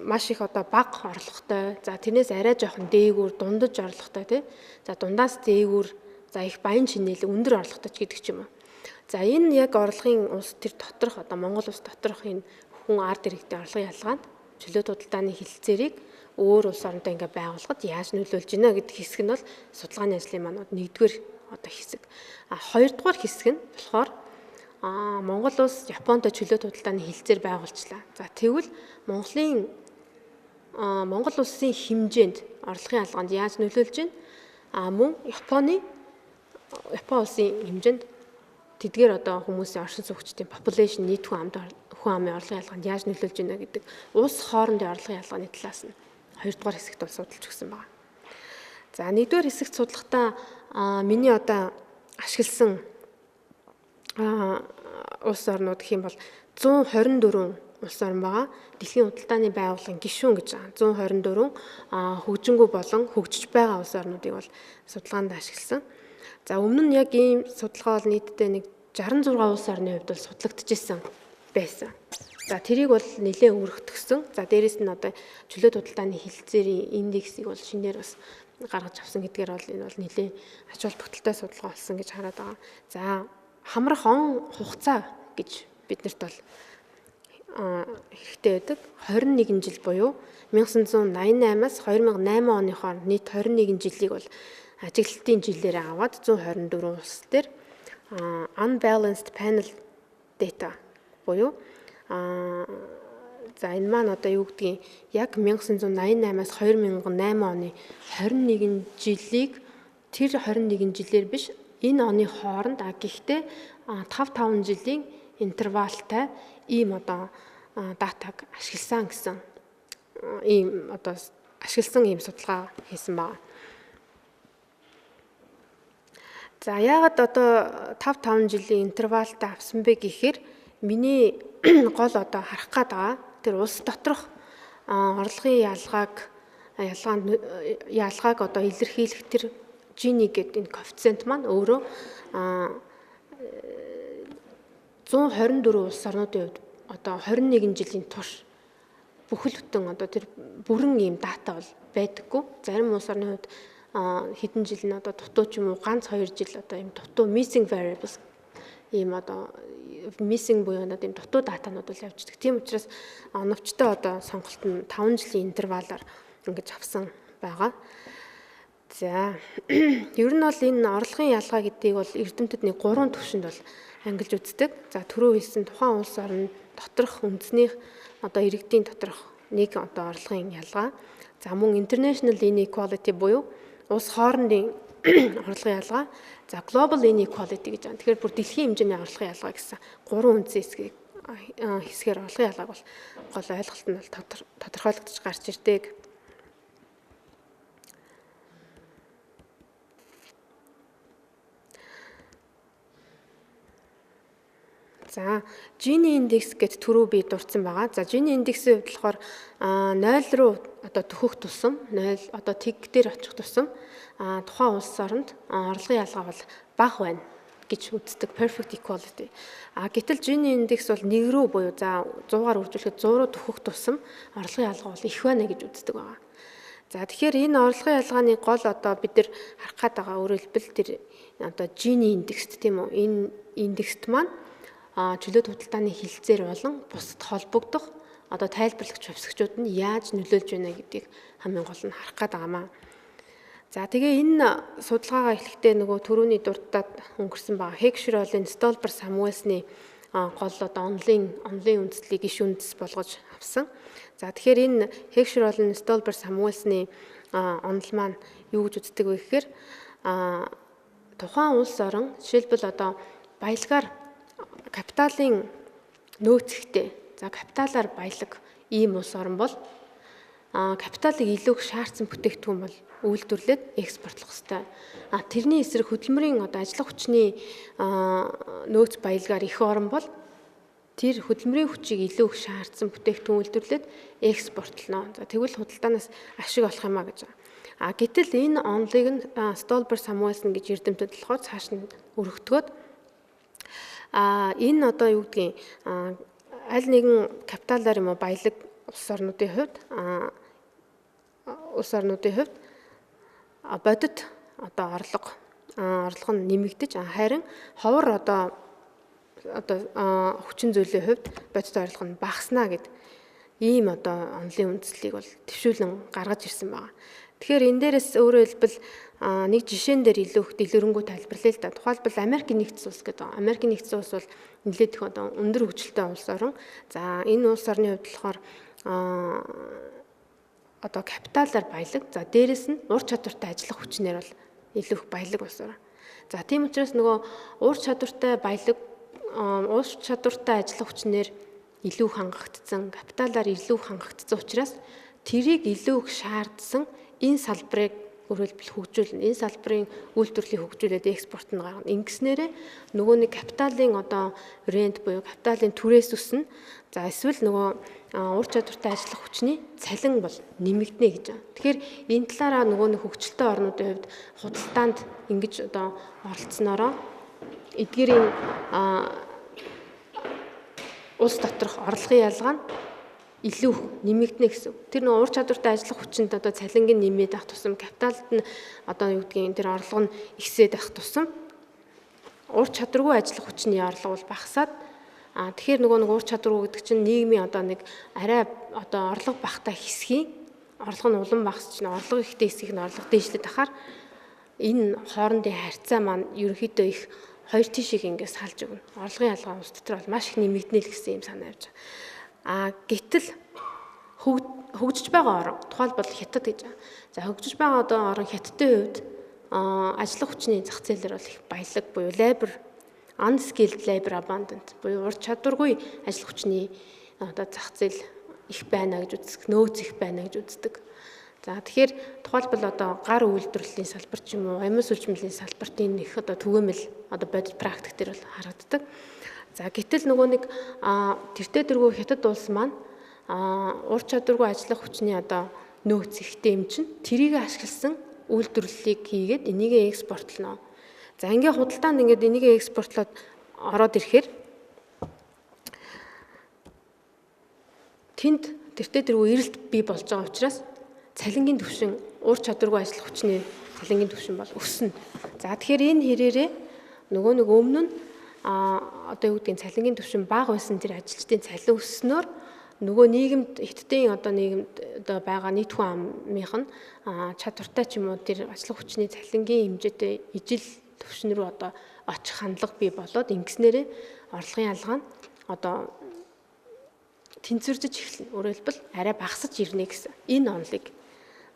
маш их бага орлоготой. За тэрнээс арай жоохон дээгүүр дундаж орлоготой тий. За дундаас дээгүүр за их баян чинэл өндөр орлоготой ч гэдэг ч юм уу. За энэ яг орлогын улс төр доторх Монгол улс доторх энэ хүн ард иргэдийн орлогын ялгаанд чөлөөт худалдааны хилцээрийг өөр улс орондоо ингээ байгуулахад яаж нөлөөлж байна гэдэг хэсэг нь бол судалгааны ажлын маань нэгдүгээр хэсэг. Хоёрдугаар хэсэг нь болохоор Монгол улс Японтой чөлөөт худалдааны хилцээр байгуулчлаа. За тэгвэл Монгол улсын хэмжээнд орлогын ялгаанд яаж нөлөөлж байна? Мөн Япон улсын хэмжээнд тэдгээр хүмүүсийн оршин суугчдын population нийт хүн амын орлогын ялгаанд яаж нөлөөлж байна гэдэг улс хоорондын орлогын ялгааны талаас нь хоёрдугаар хэсэгт бол судалж өгсөн байна. За нэгдүгээр хэсэгт судлахдаа миний ашигласан улс орнууд гэх юм бол 124 улс орн байгаа. Дэлхийн худалдааны байгууллагын гишүүн гэж байгаа. 124 хөгжингүй болон хөгжиж байгаа улс орнуудыг бол судалгаанд ашигласан. За өмнө нь яг ийм судалгаа бол нийтдээ нэг 66 улс орны хувьд бол судлагдчихсан байсан. За тэрийг бол нэлээд өргөтгсөн. За дээрэс нь чөлөөт худалдааны хилцээрийн индексийг бол шинээр бас гаргаж авсан гэдгээр бол энэ бол нэлээд ач холбогдолтой судалгаа болсон гэж хараад байгаа. За хамрах он хугацаа гэж биднэрт бол хэрэгтэй байдаг. 21 жил буюу 1988-аас 2008 оны хооронд нийт 21 жилийг бол ажиглалтын жилээр аваад 124 улс дээр unbalanced panel data буюу за энэ маань юу гэдгийг яг 1988-аас 2008 оны 21 жилийг тэр 21 жилээр биш энэ оны хооронд гэхдээ 5 жилийн интервалтай ийм датаг ашигласан гэсэн ийм ашигласан ийм судалгаа хийсэн байна. За яагаад 5 жилийн интервалтай авсан бэ гэхээр миний гол харах гээд байгаа тэр улс доторх орлогын ялгаанд илэрхийлэх тэр Gini гэдэг энэ коэффициент маань өөрөө 124 улс орнуудын хувьд 21 жилийн турш бүхэл бүтэн тэр бүрэн ийм дата бол байдаггүй. Зарим улс орны хувьд хэдэн жил нь дутуу ч юм уу ганц 2 жил ийм дутуу missing variables ийм missing буюу ийм дутуу датанууд бол явждаг. Тийм учраас оновчтой сонголт нь 5 жилийн интервалаар ингэж авсан байгаа. За ер нь бол энэ орлогын ялгаа гэдгийг бол эрдэмтэд нэг 3 түвшинд бол ангилж үздэг. За түрүү хэлсэн тухайн улс орн доторх үндэснийх иргэдийн доторх нэг орлогын ялгаа. За мөн international inequality буюу улс хоорондын орлогын ялгаа. За global inequality гэж байна. Тэгэхээр бүр дэлхийн хэмжээний орлогын ялгаа гэсэн 3 үндсэн хэсгээр орлогын ялгааг бол гол ойлголт нь бол тодорхойлогдож гарч ирдэг. За Gini индекс гэд түрүү би дурдсан байгаа. За Gini индексийн хувьд болохоор 0 руу төхөх тусам 0 тэг дээр очих тусам тухайн улс оронд орлогын ялгаа бол бага байна гэж үздэг perfect equality. Гэтэл Gini индекс бол 1 рүү буюу за 100-аар үржүүлэхэд 100 руу төхөх тусам орлогын ялгаа бол их байна гэж үздэг байгаа. За тэгэхээр энэ орлогын ялгааны гол бид нар харах гээд байгаа өөрөөр хэлбэл тэр Gini индекст тийм үү? Энэ индекст маань чөлөөт худалдааны хилцээр болон бусад холбогдох тайлбарлагч хувьсгчуд нь яаж нөлөөлж байна гэдгийг хамгийн гол нь харах гээд байгаамаа. За тэгээ энэ судалгаагаа эхлэхдээ нөгөө түрүүний дурдаад өнгөрсөн байгаа Heckscher-Ollin Stolper Samuelsны гол онлын үндслийг гишүүндэс болгож авсан. За тэгэхээр энэ Heckscher-Ollin Stolper Samuelsны онол маань юу гэж үздэг вэ гэхээр тухайн улс орон жишээлбэл баялгаар капиталын нөөцтэй За капиталаар баялаг ийм улс орн бол капиталыг илүү их шаардсан бүтээгдэхүүн бол үйлдвэрлээд экспортлох ёстой. Тэрний эсрэг хөдөлмөрийн ажиллах хүчний нөөц баялгаар их орн бол тэр хөдөлмөрийн хүчийг илүү их шаардсан бүтээгдэхүүн үйлдвэрлээд экспортлно. За тэгвэл худалдаанаас ашиг олох юм а гэж. Гэтэл энэ онолыг нь Столбер Самуэльсон гэж эрдэмтэд болохоор цааш нь өргөтгөөд энэ юу гэдгийг аль нэгэн капиталаар юм уу баялаг улс орнуудын хувьд бодит орлого нь нэмэгдэж харин ховор хүчин зүйлийн хувьд бодит орлого нь багаснаа гэд ийм онолын үндслийг бол төвшүүлэн гаргаж ирсэн байна. Тэгэхээр энэ дээрээс өөрөөр хэлбэл нэг жишээн дээр илүү их дэлгэрэнгүй тайлбарлая л да. Тухайлбал Америкийн нэгдсэн улс гэдэг. Америкийн нэгдсэн улс бол нэлээд их өндөр хөгжилтэй улс орн. За энэ улс орны хувьд болохоор капиталаар баялаг. За дээрэс нь ур чадвартай ажиллах хүчнээр бол илүү их баялаг улс орн. За тийм учраас нөгөө ур чадвартай ажиллах хүчнээр илүү хангагдсан, капиталаар илүү хангагдсан учраас тэрийг илүү их шаардсан энэ салбарыг өөрөлдөл хөгжүүлнэ. Энэ салбарын үйлдвэрлэлийг хөгжүүлээд экспорт нь гаргана. Ингэснээрээ нөгөө нэг капиталын рент буюу капиталын түрээс өснө. За эсвэл нөгөө ур чадвартай ажиллах хүчний цалин бол нэмэгдэнэ гэж байна. Тэгэхээр энэ талаараа нөгөө нэг хөгжилтэй орнуудын хувьд худалдаанд ингэж оролцсноороо эдгээрийн улс доторх орлогын ялгаа нь илүү нэмэгдэнэ гэсэн. Тэр нэг ур чадвартай ажиллах хүчинд цалинг нь нэмээд авах тусам капиталд нь юу гэдгийг тэр орлого нь ихсээд авах тусам ур чадваргүй ажиллах хүчний орлого бол багасаад тэгэхээр нөгөө нэг ур чадваргүй гэдэг чинь нийгмийн нэг арай орлого багтаа хэсгийн орлого нь улам багасч чинь орлого ихтэй хэсгийг нь орлого дээшлээд ахаар энэ хоорондын харьцаа маань ерөнхийдөө их хоёр тишийг ингээс салж өгнө. Орлогын ялгаа улс дотор бол маш их нэмэгдэнэ л гэсэн юм санаа явж байгаа. Гэтэл хөгжиж байгаа орн тухайлбал Хятад гэж байна. За хөгжиж байгаа орн Хятадын хувьд ажиллах хүчний зах зээлэр бол их баялаг буюу labor unskilled labor abundant буюу ур чадваргүй ажиллах хүчний зах зээл их байна гэж үздэг, нөөц их байна гэж үздэг. За тэгэхээр тухайлбал гар үйлдвэрлэлийн салбар ч юм уу, амьд сүлжмэлийн салбарт энэ их түгээмэл бодит практик төр бол харагддаг. За гэтэл нөгөө нэг тэртээ дэргүй Хятад улс маань ур чадваргүй ажиллах хүчний нөөц ихтэй юм чинь тэрийг ашигласан үйлдвэрлэлийг хийгээд энийг экспортлно. За ингээ худалдаанд ингээд энийг экспортлоод ороод ирэхээр тэнд тэртээ дэргүй эрэлт бий болж байгаа учраас цалингийн түвшин ур чадваргүй ажиллах хүчний цалингийн түвшин бол өснө. За тэгэхээр энэ хэрээрээ нөгөө нэг өмнө нь юу гэдгийг цалингийн түвшин бага байсан тэр ажилчдын цалин өснөөр нөгөө нийгэмд Хятадын нийгэмд байгаа нийт хүн амынх нь чадвартай ч юм уу тэр ажиллах хүчний цалингийн хэмжээтэй ижил түвшин рүү очих хандлага бий болоод ингэснээрээ орлогын ялгаа нь тэнцвэржиж эхэлнэ. Өөрөөр хэлбэл арай багасж ирнэ гэсэн. Энэ онолыг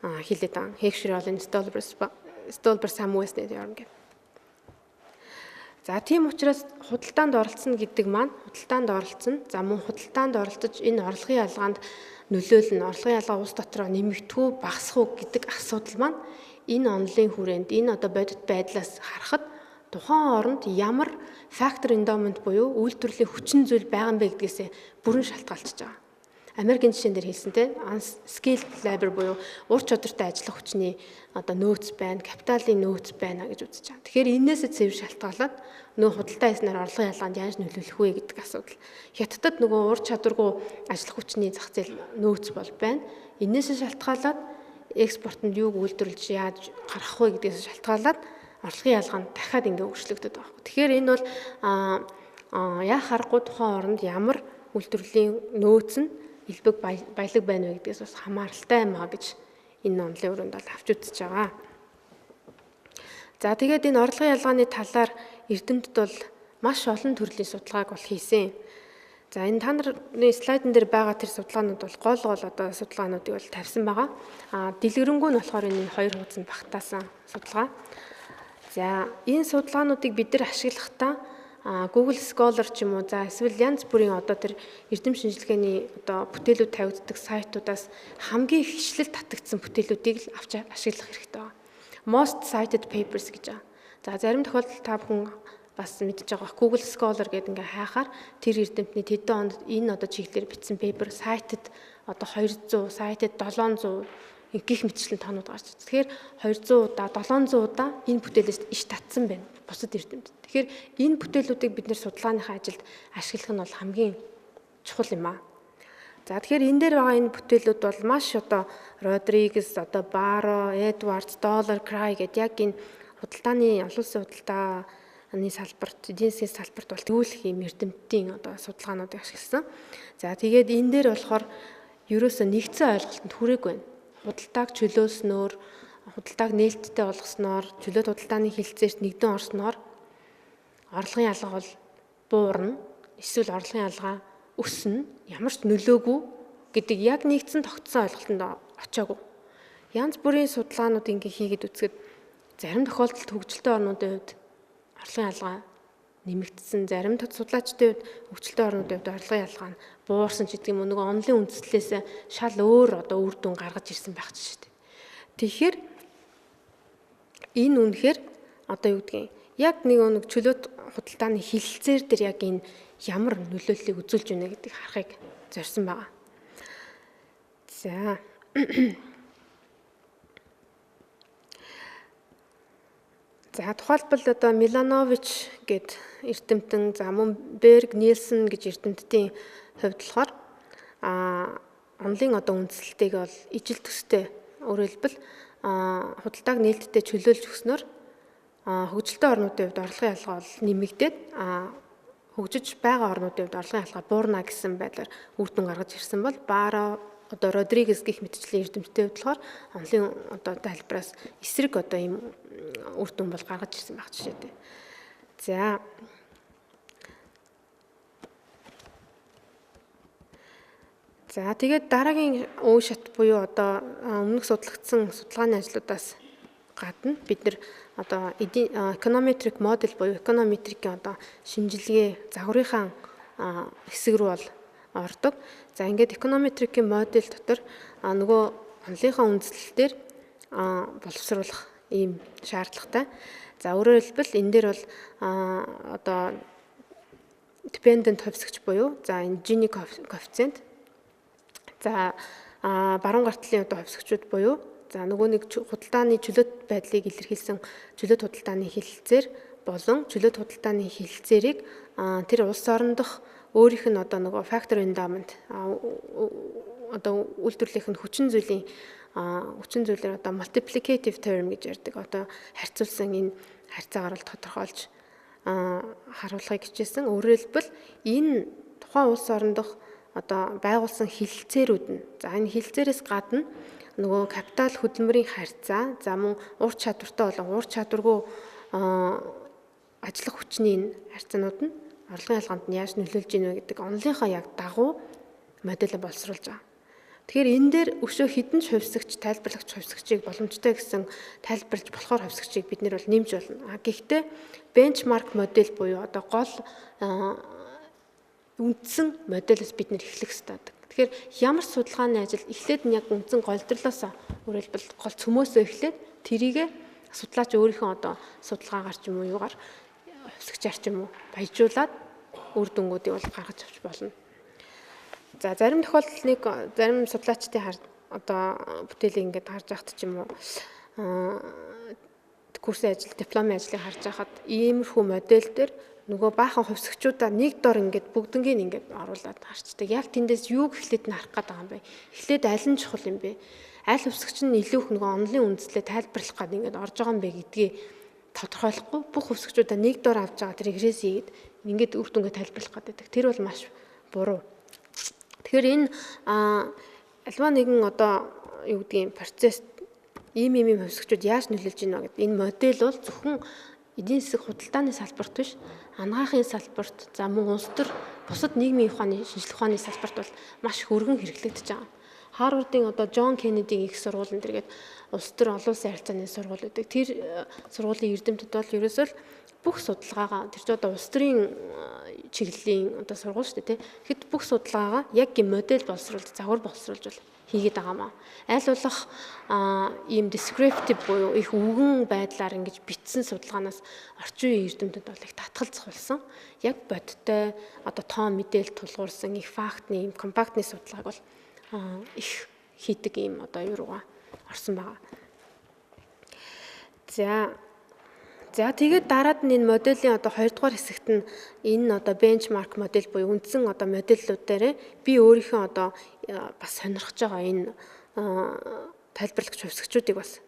хэлээд байгаа. Хекшролын Столбер Самуэльсны теорем гэдэг. За тийм учраас худалдаанд оролцсон гэдэг маань худалдаанд оролцсон. За мөн худалдаанд оролцож энэ орлогын ялгаанд нөлөөлнө. Орлогын ялгаа улс дотроо нэмэгдэх үү, багасах уу гэдэг асуудал маань энэ онолын хүрээнд энэ бодит байдлаас харахад тухайн оронд ямар factor endowment буюу үйлдвэрлэлийн хүчин зүйл байгаа юм бэ гэдгээс бүрэн шалтгаалж байгаа. Америкийн жишээн дээр хэлсэнтэй unskilled labor буюу ур чадвартай ажиллах хүчний нөөц байна, капиталын нөөц байна гэж үзэж байгаа. Тэгэхээр энээс цэвэр шалтгаалаад нөгөө худалдаа хийснээр орлогын ялгаанд яаж нөлөөлөх вэ гэдэг асуудал. Хятадд нөгөө ур чадваргүй ажиллах хүчний зах зээл нөөц бол байна. Энээс шалтгаалаад экспортод юуг үйлдвэрлэж яаж гаргах вэ гэдгээс шалтгаалаад орлогын ялгаа нь дахиад ингээ өөрчлөгдөд байгаа. Тэгэхээр энэ бол яах аргагүй тухайн оронд ямар үйлдвэрлэлийн нөөц нь элбэг баялаг байна вэ гэдгээс бас хамааралтай юм а гэж энэ онолын өрөөнд бол авч үзэж байгаа. За тэгээд энэ орлогын ялгааны талаар эрдэмтэд бол маш олон төрлийн судалгааг бол хийсэн. За энэ та нарын слайдн дээр байгаа тэр судалгаанууд бол гол судалгаануудыг бол тавьсан байгаа. Дэлгэрэнгүй нь болохоор энэ хоёр хуудсанд багтаасан судалгаа. За энэ судалгаануудыг бид нар ашиглахдаа Google Scholar ч юм уу за эсвэл янз бүрийн одоо тэр эрдэм шинжилгээний одоо бүтээлүүд тавигддаг сайтуудаас хамгийн их хишлэл татагдсан бүтээлүүдийг л авч ашиглах хэрэгтэй байна. Most cited papers гэж байгаа. За зарим тохиолдолд та бүхэн бас мэдж байгаа Google Scholar гэдэг ингээ хайхаар тэр эрдэмтний тэдэн онд энэ одоо чиглэлээр бичсэн paper cited одоо 200, cited 700 гих мэтчлэн тоонууд гарч ирсэн. Тэгэхээр 200 удаа 700 удаа энэ бүтээлээс иш татсан байна. Бусад эрдэмтэд. Тэгэхээр энэ бүтээлүүдийг бид нэр судалгааныхаа ажилд ашиглах нь бол хамгийн чухал юм аа. За тэгэхээр энэ дээр байгаа энэ бүтээлүүд бол маш одоо Родригес, одоо Баро, Эдвардс, Доллар, Край гэдэг яг энэ худалдааны олон улсын худалдааны салбарт, эдийн засгийн салбарт бол төвлөх юм эрдэмтдийн одоо судалгаануудыг ашигласан. За тэгээд энэ дээр болохоор ерөөсөө нэгдсэн ойлголтод хүрээгүй байна. Худалдааг чөлөөснөөр, худалдааг нээлттэй болгосноор, чөлөөт худалдааны хилцээрт нэгдэн орсноор орлогын ялгаа бол буурна, эсвэл орлогын ялгаа өснө, ямар ч нөлөөгүй гэдэг яг нэгдсэн тогтсон ойлголтод очиагүй. Янз бүрийн судалгаанууд ингээ хийгээд үзэхэд зарим тохиолдолд хөгжилтэй орнуудын хувьд орлогын ялгаа нэмэгдсэн, зарим судлаачдын хувьд хөгжилтэй орнуудын хувьд орлогын ялгаа нь буурсан ч гэдэг юм уу, нөгөө онлын үндслээс шал өөр одоо үр дүн гаргаж ирсэн байх ч шүү дээ. Тэгэхээр энэ үнэхээр одоо юу гэдгийг яг нэг чөлөөт худалдааны хилцээр дээр яг энэ ямар нөлөөллийг үзүүлж байна гэдгийг харахыг зорьсон байгаа. За. За тухайлбал одоо Миланович гэд эрдэмтэн, за мөн Берг, Нильсон гэж эрдэмтдийн хувьд болохоор онлын одоо үндслэлтэйг бол ижил төстэй. Өөрөөр хэлбэл худалдааг нээлттэй чөлөөлж өгснөөр хөгжилтэй орнуудын хувьд орлогын ялгаа бол нэмэгдээд хөгжиж байгаа орнуудын хувьд орлогын ялгаа буурна гэсэн байдлаар үр дүн гаргаж ирсэн бол Баро, одоо Родригес гэх мэтчлийн эрдэмтдийн хувьд болохоор онлын одоо тайлбараас эсрэг одоо ийм үр дүн бол гаргаж ирсэн байх жишээтэй. За. За тэгээд дараагийн үе шат буюу одоо өмнөх судлагдсан судалгааны ажлуудаас гадна бид нэр одоо econometric модель буюу econometric-ийн одоо шинжилгээ загварынхаа хэсэг рүү бол ордог. За ингээд econometric-ийн модель дотор нөгөө онлынхаа үндслэлтээр боловсруулах ийм шаардлагатай. За өөрөөр хэлбэл энэ дээр бол одоо dependent хувьсгч буюу за энэ Gini коэффициент, за баруун гартлын одоо хувьсгчуд буюу за нөгөө нэг худалдааны чөлөөт байдлыг илэрхийлсэн чөлөөт худалдааны хилцээр болон чөлөөт худалдааны хилцээрийг тэр улс орон дох өөрийнх нь одоо нөгөө factor endowment одоо үйлдвэрлэлийнх нь хүчин зүйлээр одоо multiplicative term гэж ярьдаг. Одоо харьцуулсан энэ харьцаагаар бол тодорхойлж харуулахыг хичээсэн. Өөрөөр хэлбэл энэ тухайн улс орон дох одоо байгуулсан хилцээрүүд нь за энэ хилцээрээс гадна нөгөө капитал хөдөлмөрийн харьцаа, за мөн ур чадвартай болон ур чадваргүй ажиллах хүчний энэ харьцаанууд нь орлогын ялгаанд нь яаж нөлөөлж ийнэ гэдэг онлынхаа яг дагуу модель боловсруулж байгаа. Тэгэхээр энэ дээр өшөө хідэн ч хувьсгч, тайлбарлагч хувьсгчийг боломжтой гэсэн тайлбарлаж болохоор хувьсгчийг бид нэр бол нэмж болно. Гэхдээ бенчмарк модель буюу одоо гол үндсэн моделээс бид нэр эхлэх ёстой. Тэгэхээр ямар судалгааны ажил эхлээд нь яг үндсэн голдролоос өөрөөр хэлбэл гол цөмөөсөө эхлээд тэрийгэ судлаач өөрийнхөө одоо судалгаагаар ч юм уу юугаар хувьсгчаар ч юм уу баяжуулаад үр дүнгуудыг бол гаргаж авч болно. За зарим тохиолдолд зарим судлаачдын одоо бүтээлийг ингээд харж байхад ч юм уу курсын ажил, дипломын ажлыг харж байхад иймэрхүү модель дээр нөгөө баахан хувьсгчудаа нэг дор ингээд бүгднийг ингээд оруулаад харцдаг. Яг тэндээс юуг эхлээд нь харах гээд байгаа юм бэ? Эхлээд аль нь чухал юм бэ? Аль хувьсгч нь илүү их нөгөө онлын үндслээ тайлбарлах гээд ингээд орж байгаа юм бэ гэдгийг тодорхойлохгүй бүх хувьсгчудаа нэг дор авч байгаа тэр игрээс ийгээд ингээд үр дүнгээ тайлбарлах гээд байдаг. Тэр бол маш буруу. Тэгэхээр энэ альва нэгэн одоо юу гэдгийг процесс ийм хувьсгчуд яаж нөлөөлж байна гэдэг энэ модель бол зөвхөн эдийн засаг худалдааны салбарт биш, анагаахын салбарт, за мөн улс төр бусад нийгмийн ухааны шинжлэх ухааны салбарт бол маш хөргөн хэрэглэгдэж байгаа. Харвардын одоо Джон Кеннедигийн их сургууль энэ төргээд улс төр олон улсын харилцааны сургууль гэдэг. Тэр сургуулийн эрдэмтэд бол ерөөсөө л бүх судалгаагаа тэр чинь одоо улс төрийн чиглэлийн одоо сургууль шүү дээ, тий. Тэгэхэд бүх судалгаагаа яг ийм модель боловсруулж, загвар боловсруулж бол хийгээд байгаа маа. Аль болох ийм descriptive буюу их өвгөн байдлаар ингэж бичсэн судалгаанаас орчин үеийн эрдэмтэд бол их татгалзах болсон. Яг бодиттой одоо тоон мэдээлэл тулгуурсан их фактны ийм компактны судалгааг бол их хийдэг ийм одоо юу руугаа орсон байгаа. За тэгээд дараад нь энэ моделийн одоо 2 дугаар хэсэгт нь энэ одоо бенчмарк модель буюу үндсэн одоо модельлууд дээр би өөрийнхөө одоо бас сонирхож байгаа энэ тайлбарлагч хувьсгчдыг бас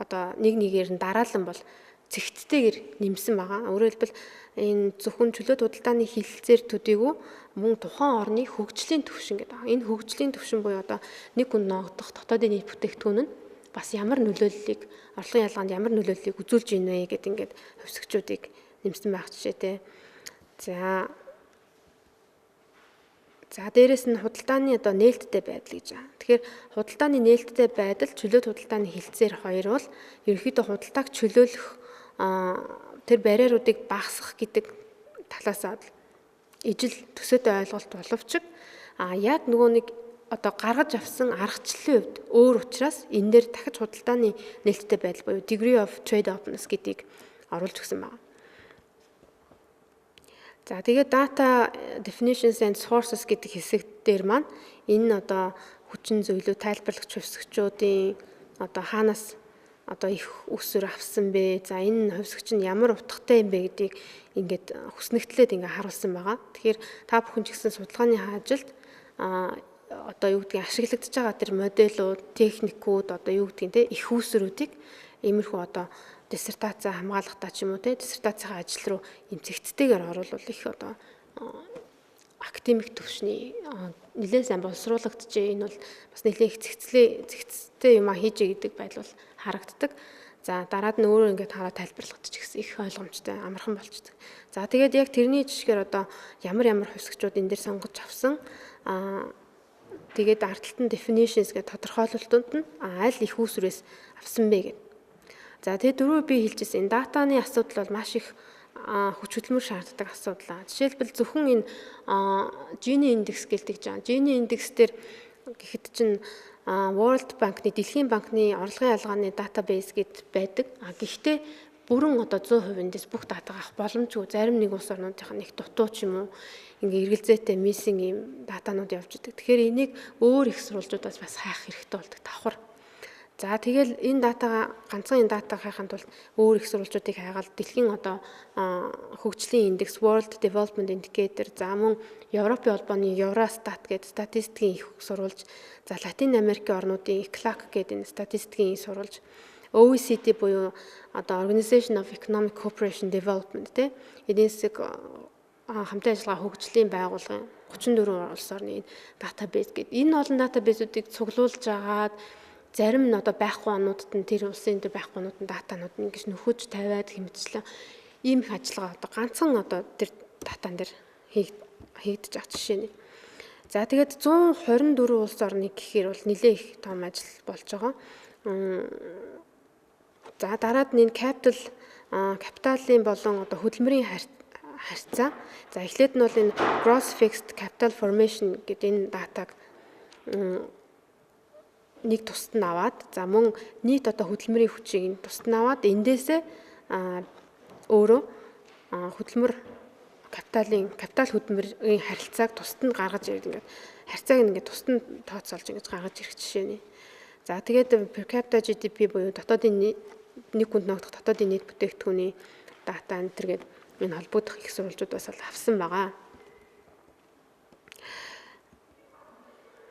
одоо нэг нэгээр нь дараалан бол цэгцтэйгээр нэмсэн байгаа. Өөрөөр хэлбэл энэ зөвхөн чөлөөт худалдааны хилцээр төдийгүй мөн тухайн орны хөгжлийн түвшин гэдэг. Энэ хөгжлийн түвшин буюу одоо нэг хүн ногдох дотоодын нийт бүтээгдэхүүн нь бас ямар нөлөөллийг орлогын ялгаанд ямар нөлөөллийг үзүүлж ийн вэ гэдэг ингээд хувьсгчдыг нэмсэн байх жишээтэй. За дээрэс нь худалдааны одоо нээлттэй байдал гэж байна. Тэгэхээр худалдааны нээлттэй байдал, чөлөөт худалдааны хилцээр хоёр бол ерөнхийдөө худалдааг чөлөөлөх тэр барьеруудыг багасгах гэдэг талаасаа ижил төсөөтэй ойлголт боловч яг нөгөө нэг одоо гаргаж авсан аргачлалын хувьд өөр учраас энэ дээр дахиж худалдааны нээлттэй байдал буюу degree of trade openness гэдгийг оруулж өгсөн байна. За тэгээд data definitions and sources гэдэг хэсэг дээр маань энэ одоо хүчин зүйлүүд тайлбарлагч хувьсгчдын одоо хаанаас одоо их өсвөр авсан бэ? За энэ хувьсгч нь ямар утгатай юм бэ гэдгийг ингээд хүснэгтлээд ингээд харуулсан байгаа. Тэгэхээр та бүхэн ч гэсэн судалгааны ажилд одоо юу гэдгийг ашиглагдж байгаа тэр модельүүд, техникүүд одоо юу гэдгийг те их үүсрүүдийг иймэрхүү одоо диссертаци хамгаалалтаа ч юм уу те диссертацийн ажил руу юм цэгцтэйгээр оруулах их одоо академик төвшний нэлээд сайн боловсруулагдчихэ. Энэ бол бас нэлээд их цэгцтэй юм хийж гэдэг байдал бол харагддаг. За дараад нь өөрөө ингээд хараа тайлбарлагдчих гэсэн их ойлгомжтой амархан болчихдог. За тэгээд яг тэрний жишгээр одоо ямар хувьсгчуд энэ дээр сонгож авсан тэгээд ардталт нь definitions гэдэг тодорхойлолтууд нь аль их үүсвэрээс авсан бэ гэдэг. За тэгээд дөрөв би хэлжсэн энэ датаны асуудал бол маш их хүч хөдөлмөр шаарддаг асуудал. Жишээлбэл зөвхөн энэ Gini индекс гэлдэг жаа. Gini индекс дээр гэхэд чинь World Bank-ны дэлхийн банкны орлогын ялгааны database гэд байдаг. Гэхдээ бүрэн одоо 100% эндээс бүх датаг авах боломжгүй. Зарим нэг улс орнуудынх нь их дутуу ч юм уу ингээ эргэлзээтэй missing юм датанууд явж идэг. Тэгэхээр энийг өөр их сурвалжуудаас бас хайх хэрэгтэй болдог давхар. За тэгэл энэ датагаа ганцхан энэ датаг хайхын тулд өөр их сурвалжуудыг хайгаад дэлхийн одоо хөгжлийн индекс World Development Indicator за мөн Европын холбооны Eurostat гэдэг статистикийн их сурвалж, за Латин Америкийн орнуудын ECLAC гэдэг энэ статистикийн сурвалж, OECD буюу одоо Organization of Economic Cooperation Development тэ эдийн засаг хамтын ажиллагаа хөгжлийн байгууллагын 34 улс орны датабейс гэдэг. Энэ олон датабейсүүдийг цуглуулж агаад зарим нь одоо байхгүй онуудад нь тэр улсын дээр байхгүй онуудын датанууд нь ингэж нөхөж тавиад хэмжлээ. Ийм их ажиллагаа одоо ганцхан одоо тэр датан дээр хийгдэж байгаа жишээ нь. За тэгээд 124 улс орны гэхээр бол нэлээ их том ажил болж байгаа. За дараад нь энэ капиталын болон одоо хөдөлмөрийн харьцаа. За эхлээд нь бол энэ gross fixed capital formation гэдэг энэ датаг нэг тусад нь аваад за мөн нийт одоо хөдөлмөрийн хүчийг тусад нь аваад эндээсээ өөрөө хөдөлмөр капитал хөдөлмөрийн харилцааг тусад нь гаргаж ирээд ингээд харьцааг ингээд тусад нь тооцоолж ингэж гаргаж ирэх жишээ нь. За тэгээд per capita GDP буюу дотоодын нэг хүнд ногдох дотоодын нийт бүтээгдэхүүний дата энэ төргээд энэ холбогдох их сурвалжууд бас авсан байгаа.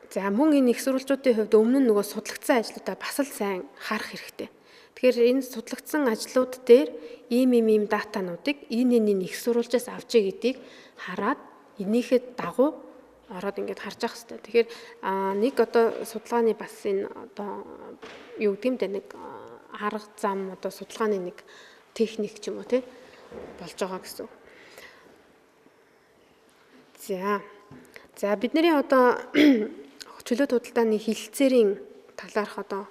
За мөн энэ их сурвалжуудын хувьд өмнө нь нөгөө судлагдсан ажлуудаа бас л сайн харах хэрэгтэй. Тэгэхээр энэ судлагдсан ажлууд дээр ийм датануудыг энэ их сурвалжаас авчээ гэдгийг хараад энийхэд дагуу ороод ингээд харж явах хэрэгтэй. Тэгэхээр нэг одоо судалгааны бас энэ одоо юу гэдэг юм нэг арга зам одоо судалгааны нэг техник ч юм уу тий болж байгаа гэсэн. За бидний одоо чөлөөт худалдааны хилцээрийн талаарх одоо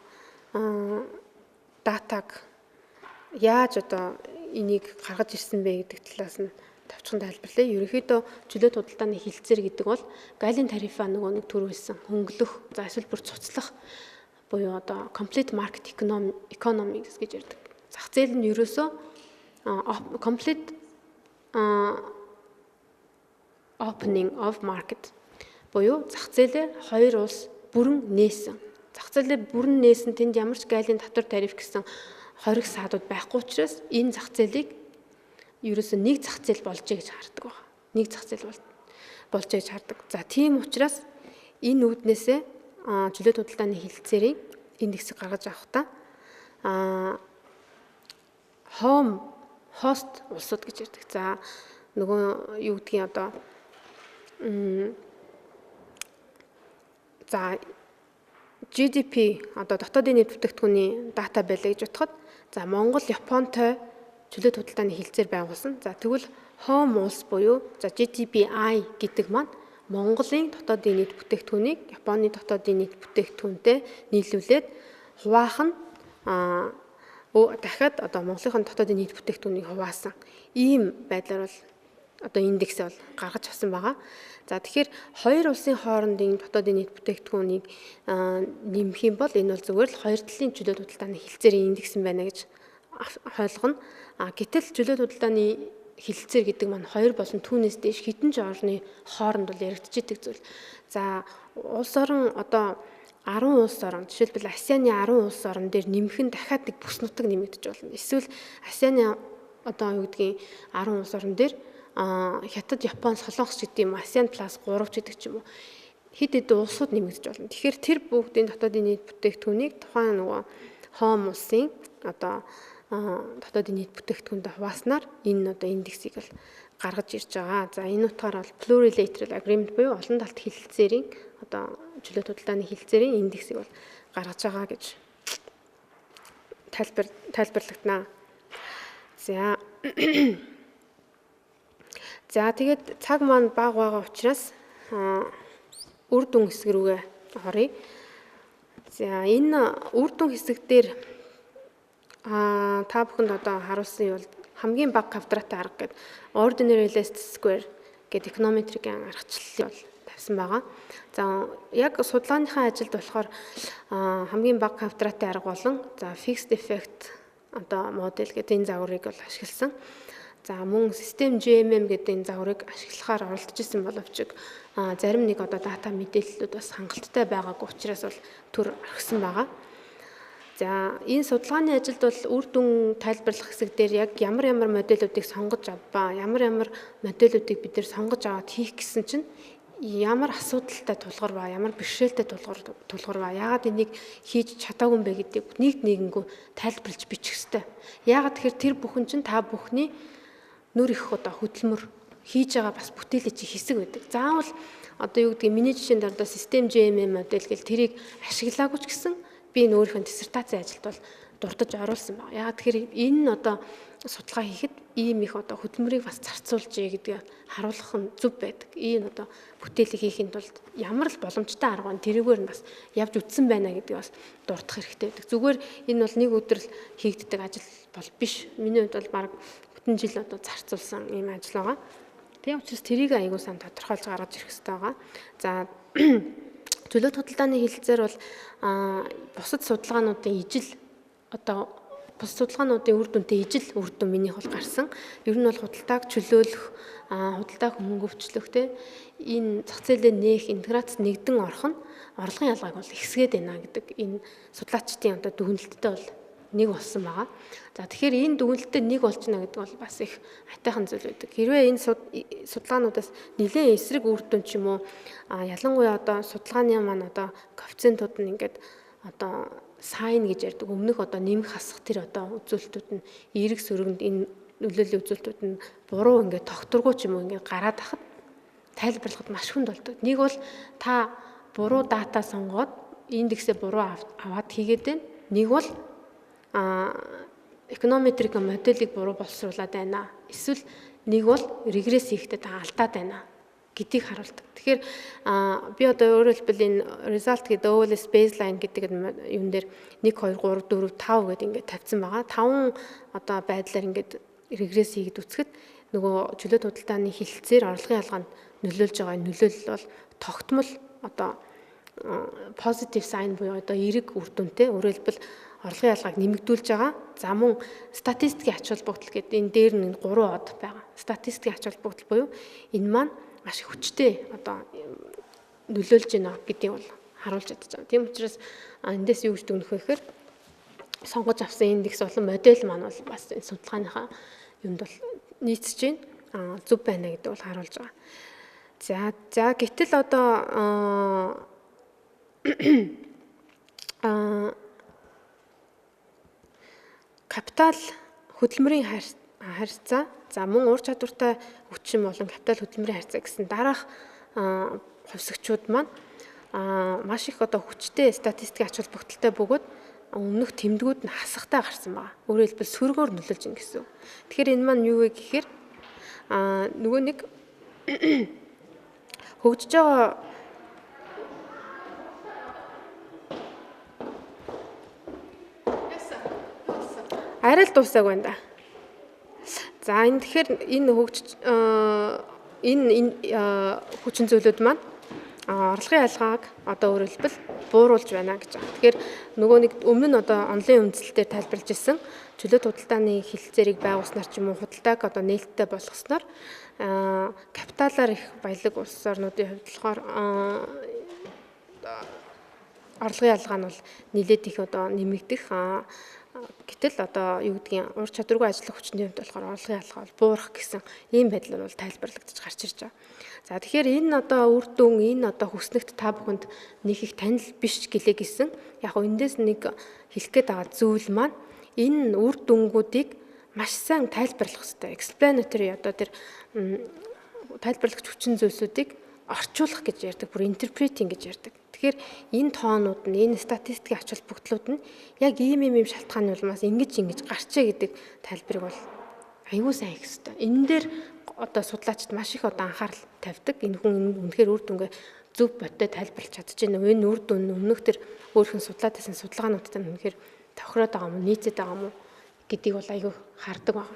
датаг яаж одоо энийг гаргаж ирсэн бэ гэдэг талаас нь товчхон тайлбарлая. Ерөнхийдөө чөлөөт худалдааны хилцээр гэдэг бол галын тарифа нөгөө нэг төрүүлсэн хөнгөлөх, за эсвэл бүр цуцлах буюу одоо complete market economics гэж ярьдаг. Зах зээл нь ерөөсөө complete opening of market буюу зах зээлээ хоёр улс бүрэн нээсэн. Зах зээлээ бүрэн нээсэн тэнд ямар ч галын татвар тариф гэсэн хориг саадууд байхгүй учраас энэ зах зээлийг ерөөсөө нэг зах зээл болжээ гэж хардаг байна. Нэг зах зээл болжээ гэж хардаг. За тийм учраас энэ үүднээсээ чөлөөт худалдааны хилцээрийн индексийг гаргаж авахдаа home host улсууд гэж ярьдаг. За нөгөө юу гэдгийг одоо за GDP одоо дотоодын нийт бүтээгдэхүүний дата байлаа гэж бодоход за Монгол, Японтой чөлөөт худалдааны хилцээр байгуулсан. За тэгвэл home улс буюу за GDPI гэдэг маань Монголын дотоодын нийт бүтээгдэхүүнийг Японы дотоодын нийт бүтээгдэхүүнтэй нийлүүлээд хуваах нь дахиад одоо Монголын дотоодын нийт бүтээгдэхүүнийг хуваасан. Ийм байдлаар бол одоо индексээ бол гаргаж авсан байгаа. За тэгэхээр хоёр улсын хоорондын дотоодын нийт бүтээгдэхүүнийг нэмэх юм бол энэ бол зүгээр л хоёр талын чөлөөт худалдааны хилцээрийн индекс юм байна гэж ойлгоно. Гэтэл чөлөөт худалдааны хилцээр гэдэг маань хоёр болон түүнээс дээш хэдэн ч орны хооронд бол яригдчихийдэг зүйл. За улс орон одоо 10 улс орон жишээлбэл ASEAN-ы 10 улс орон дээр нэмэх нь дахиад нэг бүс нутаг нэмэгдэж болно. Эсвэл ASEAN-ы одоо юу гэдгийг 10 улс орон дээр Хятад, Япон, Солонгос гэдэг юм ASEAN+ 3 гэдэг ч юм уу хэд хэдэн улсууд нэмэгдэж болно. Тэгэхээр тэр бүгдийн дотоодын нийт бүтээгдэхүүнийг тухайн нөгөө home улсын одоо дотоодын нийт бүтээгдэхүүнтэй хувааснаар энэ одоо индексийг л гаргаж ирж байгаа. За энэ утгаараа бол plurilateral agreement буюу олон талт хилцээрийн одоо чөлөөт худалдааны хилцээрийн индексийг бол гаргаж байгаа гэж тайлбарлагдана. За тэгээд цаг маань бага байгаа учраас үр дүн хэсэг рүүгээ оръё. За энэ үр дүн хэсэг дээр та бүхэнд одоо харуулсан бол хамгийн бага квадраттай арга гэдэг ordinary least square гэдэг эконометрикийн аргачлалыг бол тавьсан байгаа. За яг судалгааныхаа ажилд болохоор хамгийн бага квадраттай арга болон за fixed effect одоо модель гэдэг энэ загварыг бол ашигласан. За мөн систем GMM гэдэг энэ загварыг ашиглахаар оролдож исэн боловч зарим нэг одоо дата мэдээллүүд бас хангалттай байгаагүй учраас бол төр орхисон байгаа. За энэ судалгааны ажилд бол үр дүн тайлбарлах хэсэг дээр яг ямар модельүүдийг сонгож авбаа, ямар модельүүдийг бид нэр сонгож аваад хийх гэсэн чинь ямар асуудалтай тулгар ба ямар бэрхшээлтэй тулгар ба яагаад энийг хийж чадаагүй юм бэ гэдгийг нэгнгүү тайлбарлаж бичих хэрэгтэй. Яагаад тэгэхээр тэр бүхэн чинь та бүхний нөр их одоо хөдөлмөр хийж байгаа бас бүтээлийн чи хэсэг байдаг. Заавал одоо юу гэдгийг миний жишээнд одоо систем GMM модель гэл тэрийг ашиглаагүй ч гэсэн би өөрийнхөө диссертацийн ажилд бол дурдж оруулсан байна. Яагаад тэгэхээр энэ нь одоо судалгаа хийхэд ийм их одоо хөдөлмөрийг бас зарцуулжээ гэдгийг харуулах нь зөв байдаг. Ийм одоо бүтээлийг хийхэд бол ямар л боломжтой арга байна тэрүүгээр нь бас явж үтсэн байна гэдгийг бас дурдах хэрэгтэй байдаг. Зүгээр энэ бол нэг өдөр л хийгддэг ажил бол биш. Миний хувьд бол баг бүтэн жил одоо зарцуулсан ийм ажил байгаа. Тийм учраас тэрийг аягүй сайн тодорхойлж гаргаж ирэх хэрэгтэй байгаа. За чөлөөт худалдааны хилцээр бол бусад судалгаануудын ижил одоо бусад судалгаануудын үр дүнтэй ижил үр дүн минийх бол гарсан. Ер нь бол худалдааг чөлөөлөх, худалдааг хөнгөвчлөх те энэ зах зээлээ нээх интеграц нэгдэн орох нь орлогын ялгааг бол ихсгээд байна гэдэг энэ судлаачдын одоо дүгнэлттэй бол нэг болсон байгаа. За тэгэхээр энэ дүгнэлттэй нэг болчихно гэдэг бол бас их хатайхан зүйл байдаг. Хэрвээ энэ судалгаануудаас нэлээд эсрэг үр дүн ч юм уу ялангуяа одоо судалгааны маань одоо коэффициентууд нь ингээд одоо сайн гэж ярьдаг өмнөх одоо нэмэх хасах тэр одоо үзүүлэлтүүд нь эерэг сөрөгнд энэ нөлөөллийн үзүүлэлтүүд нь буруу ингээд тогтургүй ч юм уу ингээд гараад ахад тайлбарлахад маш хүнд болдог. Нэг бол та буруу дата сонгоод индексээ буруу аваад хийгээд байна. Нэг бол эконометрик моделийг буруу боловсруулад байна. Эсвэл нэг бол регресс хийхдээ та алдаад байна гэдгийг харуулдаг. Тэгэхээр би одоо өөрөөр хэлбэл энэ result гэдэг OLS baseline гэдэг юм дээр 1 2 3 4 5 гэдэг ингээд тавьсан байгаа. 5 одоо байдлаар ингээд регресс хийгээд үцхэд нөгөө чөлөөт худалдааны хилцээр орлогын ялгаанд нөлөөлж байгаа нөлөөлөл бол тогтмол одоо positive sign буюу одоо эерэг үр дүнтэй. Өөрөөр хэлбэл орлогын ялгааг нэмэгдүүлж байгаа. За мөн статистикийн ач холбогдол гэдэг энэ дээр нь 3 од байгаа. Статистикийн ач холбогдол буюу энэ маань маш хүчтэй одоо нөлөөлж байна гэдгийг бол харуулж чадж байгаа. Тийм учраас эндээс юу гэж дүгнэх вэ гэхээр сонгож авсан индекс болон модель маань бол бас энэ судалгааныхаа юмд бол нийцж байна. Зөв байна гэдэг бол харуулж байгаа. За гэтэл одоо капитал хөдөлмөрийн харьцаа за мөн ур чадвартай хүчин болон капитал хөдөлмөрийн харьцаа гэсэн дараах хувьсгчуд маань маш их одоо хүчтэй статистикийн ач холбогдолтой бөгөөд өмнөх тэмдгүүд нь хасахтай гарсан байна. Өөрөөр хэлбэл сөргөөр нөлөөлж ин гэсэн. Тэгэхээр энэ маань юу вэ гэхээр нөгөө нэг хөгжиж байгаа арай л дуусаагүй байна да. За энэ тэгэхээр энэ хүчин зүйлүүд маань орлогын ялгааг одоо өөрөөр хэлбэл бууруулж байна гэж байна. Тэгэхээр нөгөө нэг өмнө нь одоо онлайн үндэслэлээр тайлбарлаж ирсэн чөлөөт худалдааны хилцээрийг байгуулснаар ч юм уу худалдааг одоо нээлттэй болгосноор капиталаар их баялаг улс орнуудын хувьд болохоор орлогын ялгаа нь бол нэлээд их одоо нэмэгдэх гэтэл одоо юу гэдгийг ур чадваргүй ажиллах хүчний хувьд болохоор орлогын ялгаа бол буурах гэсэн ийм байдал бол тайлбарлагдаж гарч ирж байгаа. За тэгэхээр энэ одоо үр дүн энэ одоо хүснэгт та бүхэнд нэг их танил биш гэлээ гэсэн. Яг нь эндээс нэг хэлэх гээд байгаа зүйл маань энэ үр дүнгуудыг маш сайн тайлбарлах хэрэгтэй. Explanatory одоо тэр тайлбарлагч хүчин зүйлсүүдийг орчуулах гэж ярьдаг, бүр interpreting гэж ярьдаг. Тэгэхээр энэ тоонууд нь энэ статистикийн ач холбогдлууд нь яг ийм шалтгааны улмаас ингэж гарчээ гэдэг тайлбарыг бол аюул сайн хийх хэрэгтэй. Энэ дээр одоо судлаачид маш их одоо анхаарал тавьдаг. Энэ хүн үнэхээр үр дүнгээ зөв бодтой тайлбарлаж чадчихэв. Энэ үр дүн өмнөх тэр өөрхөн судлаад байсан судалгаануудтай үнэхээр тохироод байгаа юм уу, нийцээд байгаа юм уу гэдгийг бол аюул хардаг байна.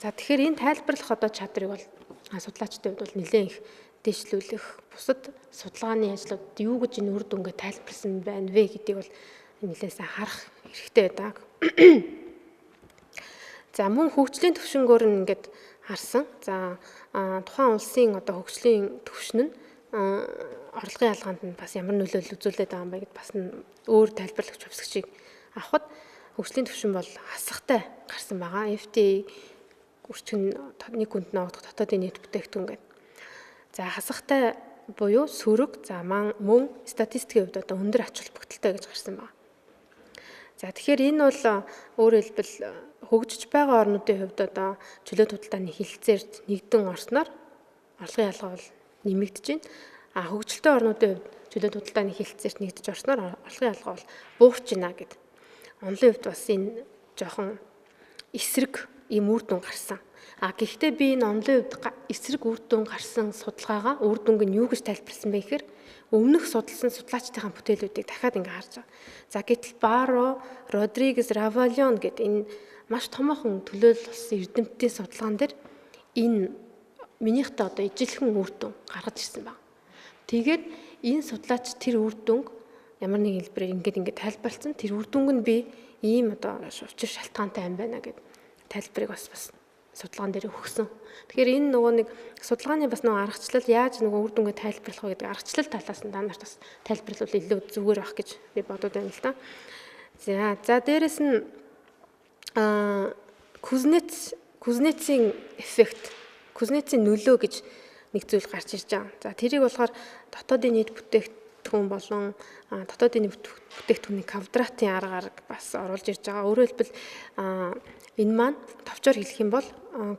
За тэгэхээр энэ тайлбарлах одоо чадрыг бол судлаачдын хувьд бол нэлээд их дэвшлүүлэх, бусад судалгааны ажлууд юу гэж энэ үр дүнгээ тайлбарласан байна вэ гэдгийг бол нэлээд сайн харах хэрэгтэй байдаг. За мөн хөгжлийн түвшингөөр нь ингээд харсан. За тухайн улсын одоо хөгжлийн түвшин нь орлогын ялгаанд нь бас ямар нөлөөлөл үзүүлээд байгаа юм бэ гэдээ бас өөр тайлбарлагч хувьсгчийг авахд хөгжлийн түвшин бол хасахтай гарсан байгаа. FTA өрчгөн нэг хүнд ногдох дотоодын нийт бүтээгдэхүүн гэдэг. За хасахтай буюу сөрөг, за мөн статистикийн хувьд одоо өндөр ач холбогдолтой гэж гарсан байна. За тэгэхээр энэ бол өөрөөр хэлбэл хөгжиж байгаа орнуудын хувьд одоо чөлөөт худалдааны хилцээрт нэгдэн орсноор орлогын ялгаа бол нэмэгдэж байна. Хөгжилтэй орнуудын хувьд чөлөөт худалдааны хилцээрт нэгдэж орсноор орлогын ялгаа бол буурч байна гэд. Онлын хувьд бас энэ жоохон эсрэг ийм үр дүн гарсан. Гэхдээ би энэ онлын хувьд эсрэг үр дүн гарсан судалгаагаа үр дүнг нь юу гэж тайлбарласан бэ гэхээр өмнөх судалсан судлаачдын бүтээлүүдийг дахиад ингээ харж байгаа. За гэтэл Барро, Родригес, Равальон гэдэг энэ маш томоохон төлөөлөл болсон эрдэмтдийн судалгаан дээр энэ минийхтэй одоо ижилхэн үр дүн гаргаж ирсэн байна. Тэгээд энэ судлаач тэр үр дүнг ямар нэг хэлбэрээр ингээд тайлбарлсан. Тэр үр дүнг нь би ийм одоо учир шалтгаантай юм байна гэд тайлбарыг бас судалгаан дээр өгсөн. Тэгэхээр энэ нөгөө нэг судалгааны бас нөгөө аргачлал яаж нөгөө үр дүнгээ тайлбарлах вэ гэдэг аргачлал талаас нь та нарт бас тайлбарлал илүү зүгээр байх гэж би бодод байна л да. За дээрэс нь Кузнецийн эффект, Кузнецийн нөлөө гэж нэг зүйл гарч ирж байгаа. За тэрийг болохоор дотоодын нийт бүтээгдэхүүн болон дотоодын нийт бүтээгдэхүүний квадратын аргаар бас оруулж ирж байгаа. Өөрөөр хэлбэл энэ маань товчоор хэлэх юм бол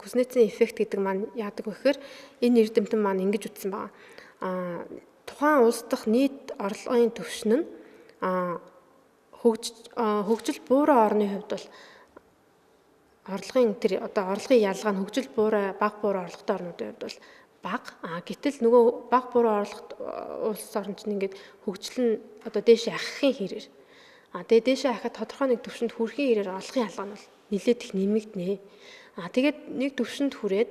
Кузнецийн эффект гэдэг маань яадаг вэ гэхээр энэ эрдэмтэн маань ингэж үтсэн байгаа. Тухайн улс дахь нийт орлогын түвшин нь хөгжил буурай орны хувьд бол орлогын ялгаа нь хөгжил буурай бага буурай орлоготой орнуудын хувьд бол бага. Гэтэл нөгөө бага буруу орлогот улс орн чинь ингээд хөгжил нь одоо дээшээ ахихын хэрээр. Тэгээд дээшээ ахад тодорхой нэг түвшинд хүрэхин хэрээр орлогын алга нь бол нэлээд их нэмэгдэнэ. Тэгээд нэг түвшинд хүрээд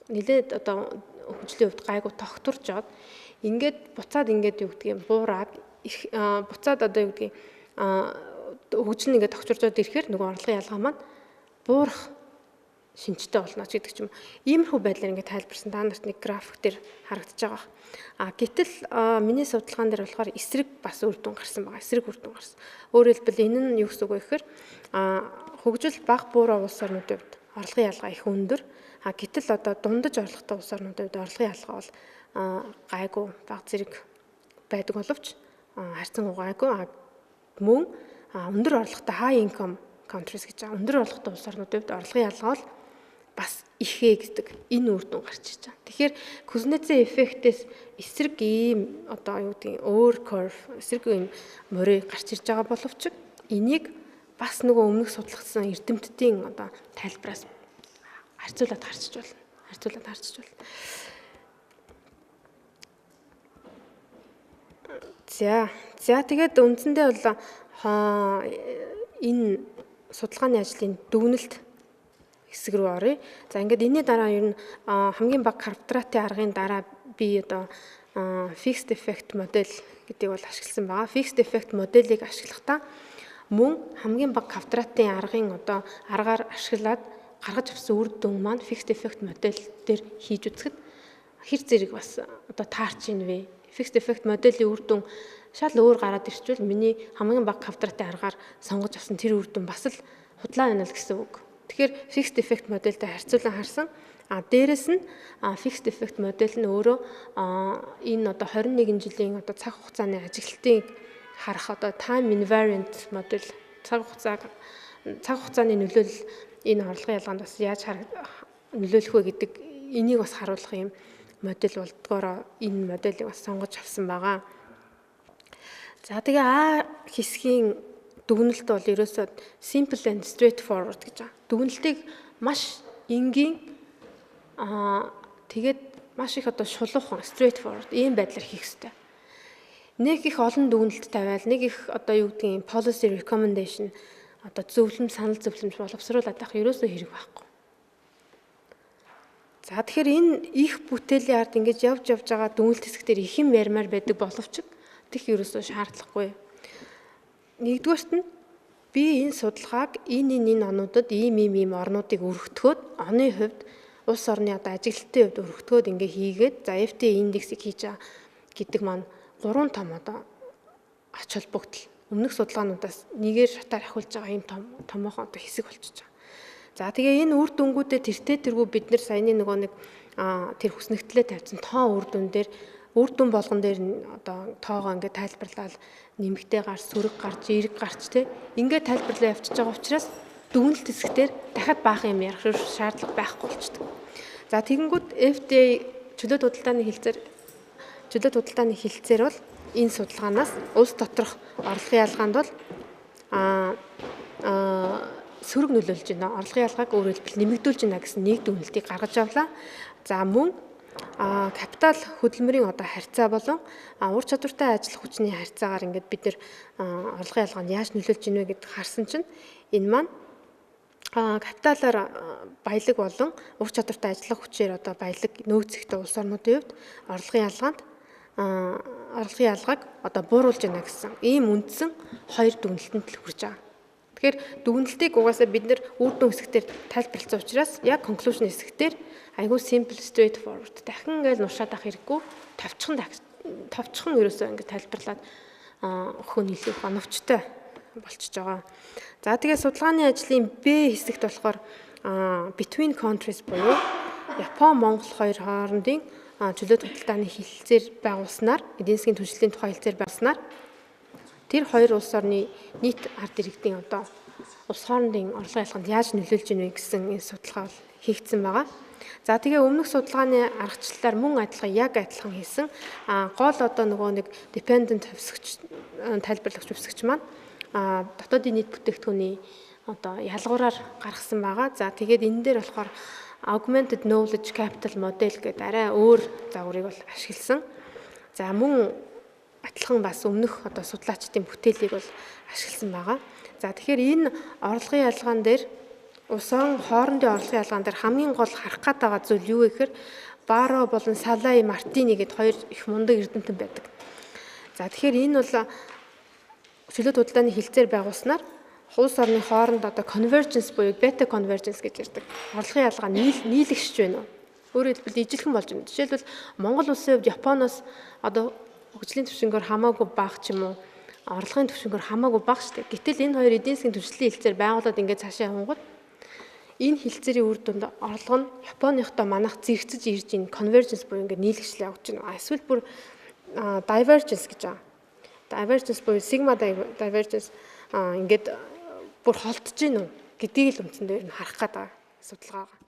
нэлээд одоо хөгжлийн хувьд гайгүй тогтворж жоод ингээд буцаад ингээд юу гэдгийг буураад буцаад одоо юу гэдгийг хөгжил нь ингээд тогтворж жоод ирэхээр нөгөө орлогын ялгаа маань буурах шинжтэй болно ч гэдэг ч юм. Иймэрхүү байдлаар ингээд тайлбарсан та нарт нэг график дээр харагдаж байгаа. Гэтэл миний судалгаан дээр болохоор эсрэг бас үр дүн гарсан байгаа. Эсрэг үр дүн гарсан. Өөрөөр хэлбэл энэ нь юу гэсэн үг вэ гэхээр хөгжил бага буурай улс орнуудын хувьд орлогын ялгаа их өндөр. Гэтэл одоо дундаж орлоготой улс орнуудын хувьд орлогын ялгаа бол гайгүй бага зэрэг байдаг боловч харьцангуй гайгүй. Мөн өндөр орлоготой high income countries гэж байгаа. Өндөр орлоготой улс орнуудын хувьд орлогын ялгаа бол бас ихээ гэдэг энэ үр дүн гарч иж байгаа. Тэгэхээр Кузнецов эффектээс эсрэг ийм одоо юу гэдгийг өөр curve эсрэг ийм морь гарч ирж байгаа боловч энийг бас нөгөө өмнөх судлагдсан эрдэмтдийн одоо тайлбараас харьцуулаад харчиж болно. За тэгээд үндсэндээ бол энэ судалгааны ажлын дүгнэлт хэсэг рүү оръё. За ингээд энэний дараа ер нь хамгийн бага квадратын аргын дараа би одоо fixed effect модель гэдгийг бол ашигласан байгаа. Fixed effect моделийг ашиглахдаа мөн хамгийн бага квадратын аргын одоо аргаар ашиглаад гаргаж авсан үр дүн маань fixed effect модель дээр хийж үзэхэд хэр зэрэг бас одоо таарч ийн вэ? Fixed effect моделийн үр дүн шал өөр гараад ирчихвэл миний хамгийн бага квадратын аргаар сонгож авсан тэр үр дүн бас л худлаа байна л гэсэн үг. Тэгэхээр fixed effect модельтэй харьцуулан харсан. Дээрэс нь fixed effect модель нь өөрөө энэ одоо 21 жилийн одоо цаг хугацааны ажиглалтыг харах одоо time invariant модель цаг хугацааны нөлөөлөл энэ орлогын ялгаанд бас яаж нөлөөлөх вэ гэдэг энийг бас харуулах юм модель болдгоороо энэ моделийг бас сонгож авсан байгаа. За тэгээ А хэсгийн дүгнэлт бол ерөөсөө simple and straightforward гэж байгаа. Дүгнэлтийг маш энгийн тэгээд маш их одоо шулуухан straightforward ийм байдлаар хийх хэрэгтэй. Нэг их олон дүгнэлт тавиал нэг их одоо юу гэдгийг policy recommendation одоо санал зөвлөмж боловсруулаад авах ерөөсөө хэрэг байхгүй. За тэгэхээр энэ их бүтээлийн ард ингэж явж байгаа дүгнэлт хэсгээр их юм ярмаар байдаг боловч тэгэх ерөөсөө шаардлагагүй. Нэгдүгээрт нь би энэ судалгааг энэ онуудад ийм орнуудыг өргөтгөөд оны хувьд улс орны одоо ажиглалтын хувьд өргөтгөөд ингээ хийгээд за FTA индексийг хийж байгаа гэдэг маань 3 том одоо ач холбогдол өмнөх судалгаануудаас нэгээр шатаар ахиулж байгаа ийм томоохон одоо хэсэг болчихж байгаа. За тэгээ энэ үр дүнгуудээ тэргүй бид нар саяны нөгөө нэг тэр хүснэгтлээ тавьсан тоо үр дүн дээр үр дүн болгон дээр одоо тоогоо ингээд тайлбарлаад нэмэгтэй гарч, сөрөг гарч, эерэг гарч те ингээд тайлбарлаа явчихж байгаа учраас дүгнэлт хэсгээр дахиад баах юм ярих шаардлага байхгүй болчихдог. За тэгэнгүүт FTA чөлөөт худалдааны хилцээр бол энэ судалгаанаас улс доторх орлогын ялгаанд бол сөрөг нөлөөлж байна. Орлогын ялгааг өөрөөр хэлбэл нэмэгдүүлж байна гэсэн нэг дүгнэлтийг гаргаж авлаа. За мөн капитал хөдөлмөрийн одоо харьцаа болон ур чадвартай ажил хүчний харьцаагаар ингээд бид нар орлогын ялгаанд яаж нөлөөлж ийнэ гэдгийг харсан чинь энэ маань капиталаар баялаг болон ур чадвартай ажиллах хүчээр одоо баялаг нөөцтэй улс орнуудын хувьд орлогын ялгааг одоо бууруулж байна гэсэн ийм үндсэн хоёр дүгнэлтэнд л хүрч байгаа. Тэгэхээр дүгнэлтийг угаасаа бид нар үр дүн хэсгээр тайлбарласан учраас яг conclusion хэсгээр айгүй simple straightforward дахин ингээл нуршаад авах хэрэггүй товчхон ерөөсөө ингээд тайлбарлаад өгөх нь илүү оновчтой болчихж байгаа. За тэгээ судалгааны ажлын Б хэсэгт болохоор between countries буюу Япон, Монгол хоёр хоорондын чөлөөт худалдааны хилцээр байгуулснаар эдийн засгийн түншлэлийн тухай хилцээр байгуулснаар тэр хоёр улс орны нийт ард иргэдийн одоо улс хоорондын орлогын ялгаанд яаж нөлөөлж ийнэ гэсэн энэ судалгаа хийгдсэн байгаа. За тэгээ өмнөх судалгааны аргачлалаар мөн адилхан хийсэн гол одоо нөгөө нэг dependent тайлбарлагч хөвсгч маань дотоодын нийт бүтээгдэхүүний одоо ялгуураар гаргасан байгаа. За тэгээд энэ дээр болохоор augmented knowledge capital model гэдэг арай өөр загварыг бол ашигласан. За мөн адилхан бас өмнөх одоо судлаачдын бүтээлийг бол ашигласан байгаа. За тэгэхээр энэ орлогын ялгаан дээр усан хоорондын орлогын ялгаан дээр хамгийн гол харах гээд байгаа зүйл юу вэ гэхээр Баро болон Салай Мартини гэд хоёр их мундаг эрдэмтэн байдаг. За тэгэхээр энэ бол чөлөөт худалдааны хилцээр байгуулснаар улс орны хооронд одоо convergence буюу beta convergence гэж ярьдаг. Орлогын ялгаа нийлэгшж байна уу? Өөрөөр хэлбэл ижилхэн болж байна. Жишээлбэл Монгол улсын хувьд Японоос одоо хөгжлийн түвшингээр хамаагүй бага ч юм уу орлогын түвшингээр хамаагүй бага шүү дээ. Гэтэл энэ хоёр эдийн засгийн түвшлийн хилцээр байгуулад ингээд цаашаа явангууд энэ хилцээрийн үр дүнд орлого нь Японыхтой манайх зэрэгцэж ирж ийн convergence буюу ингээд нийлэгчлээ явж байна. Эсвэл бүр divergence гэж байгаа. Divergence буюу sigma divergence ингээд бүр холдож гин үү гэдгийг л үндсэндээ харах гэдэг судалгаа.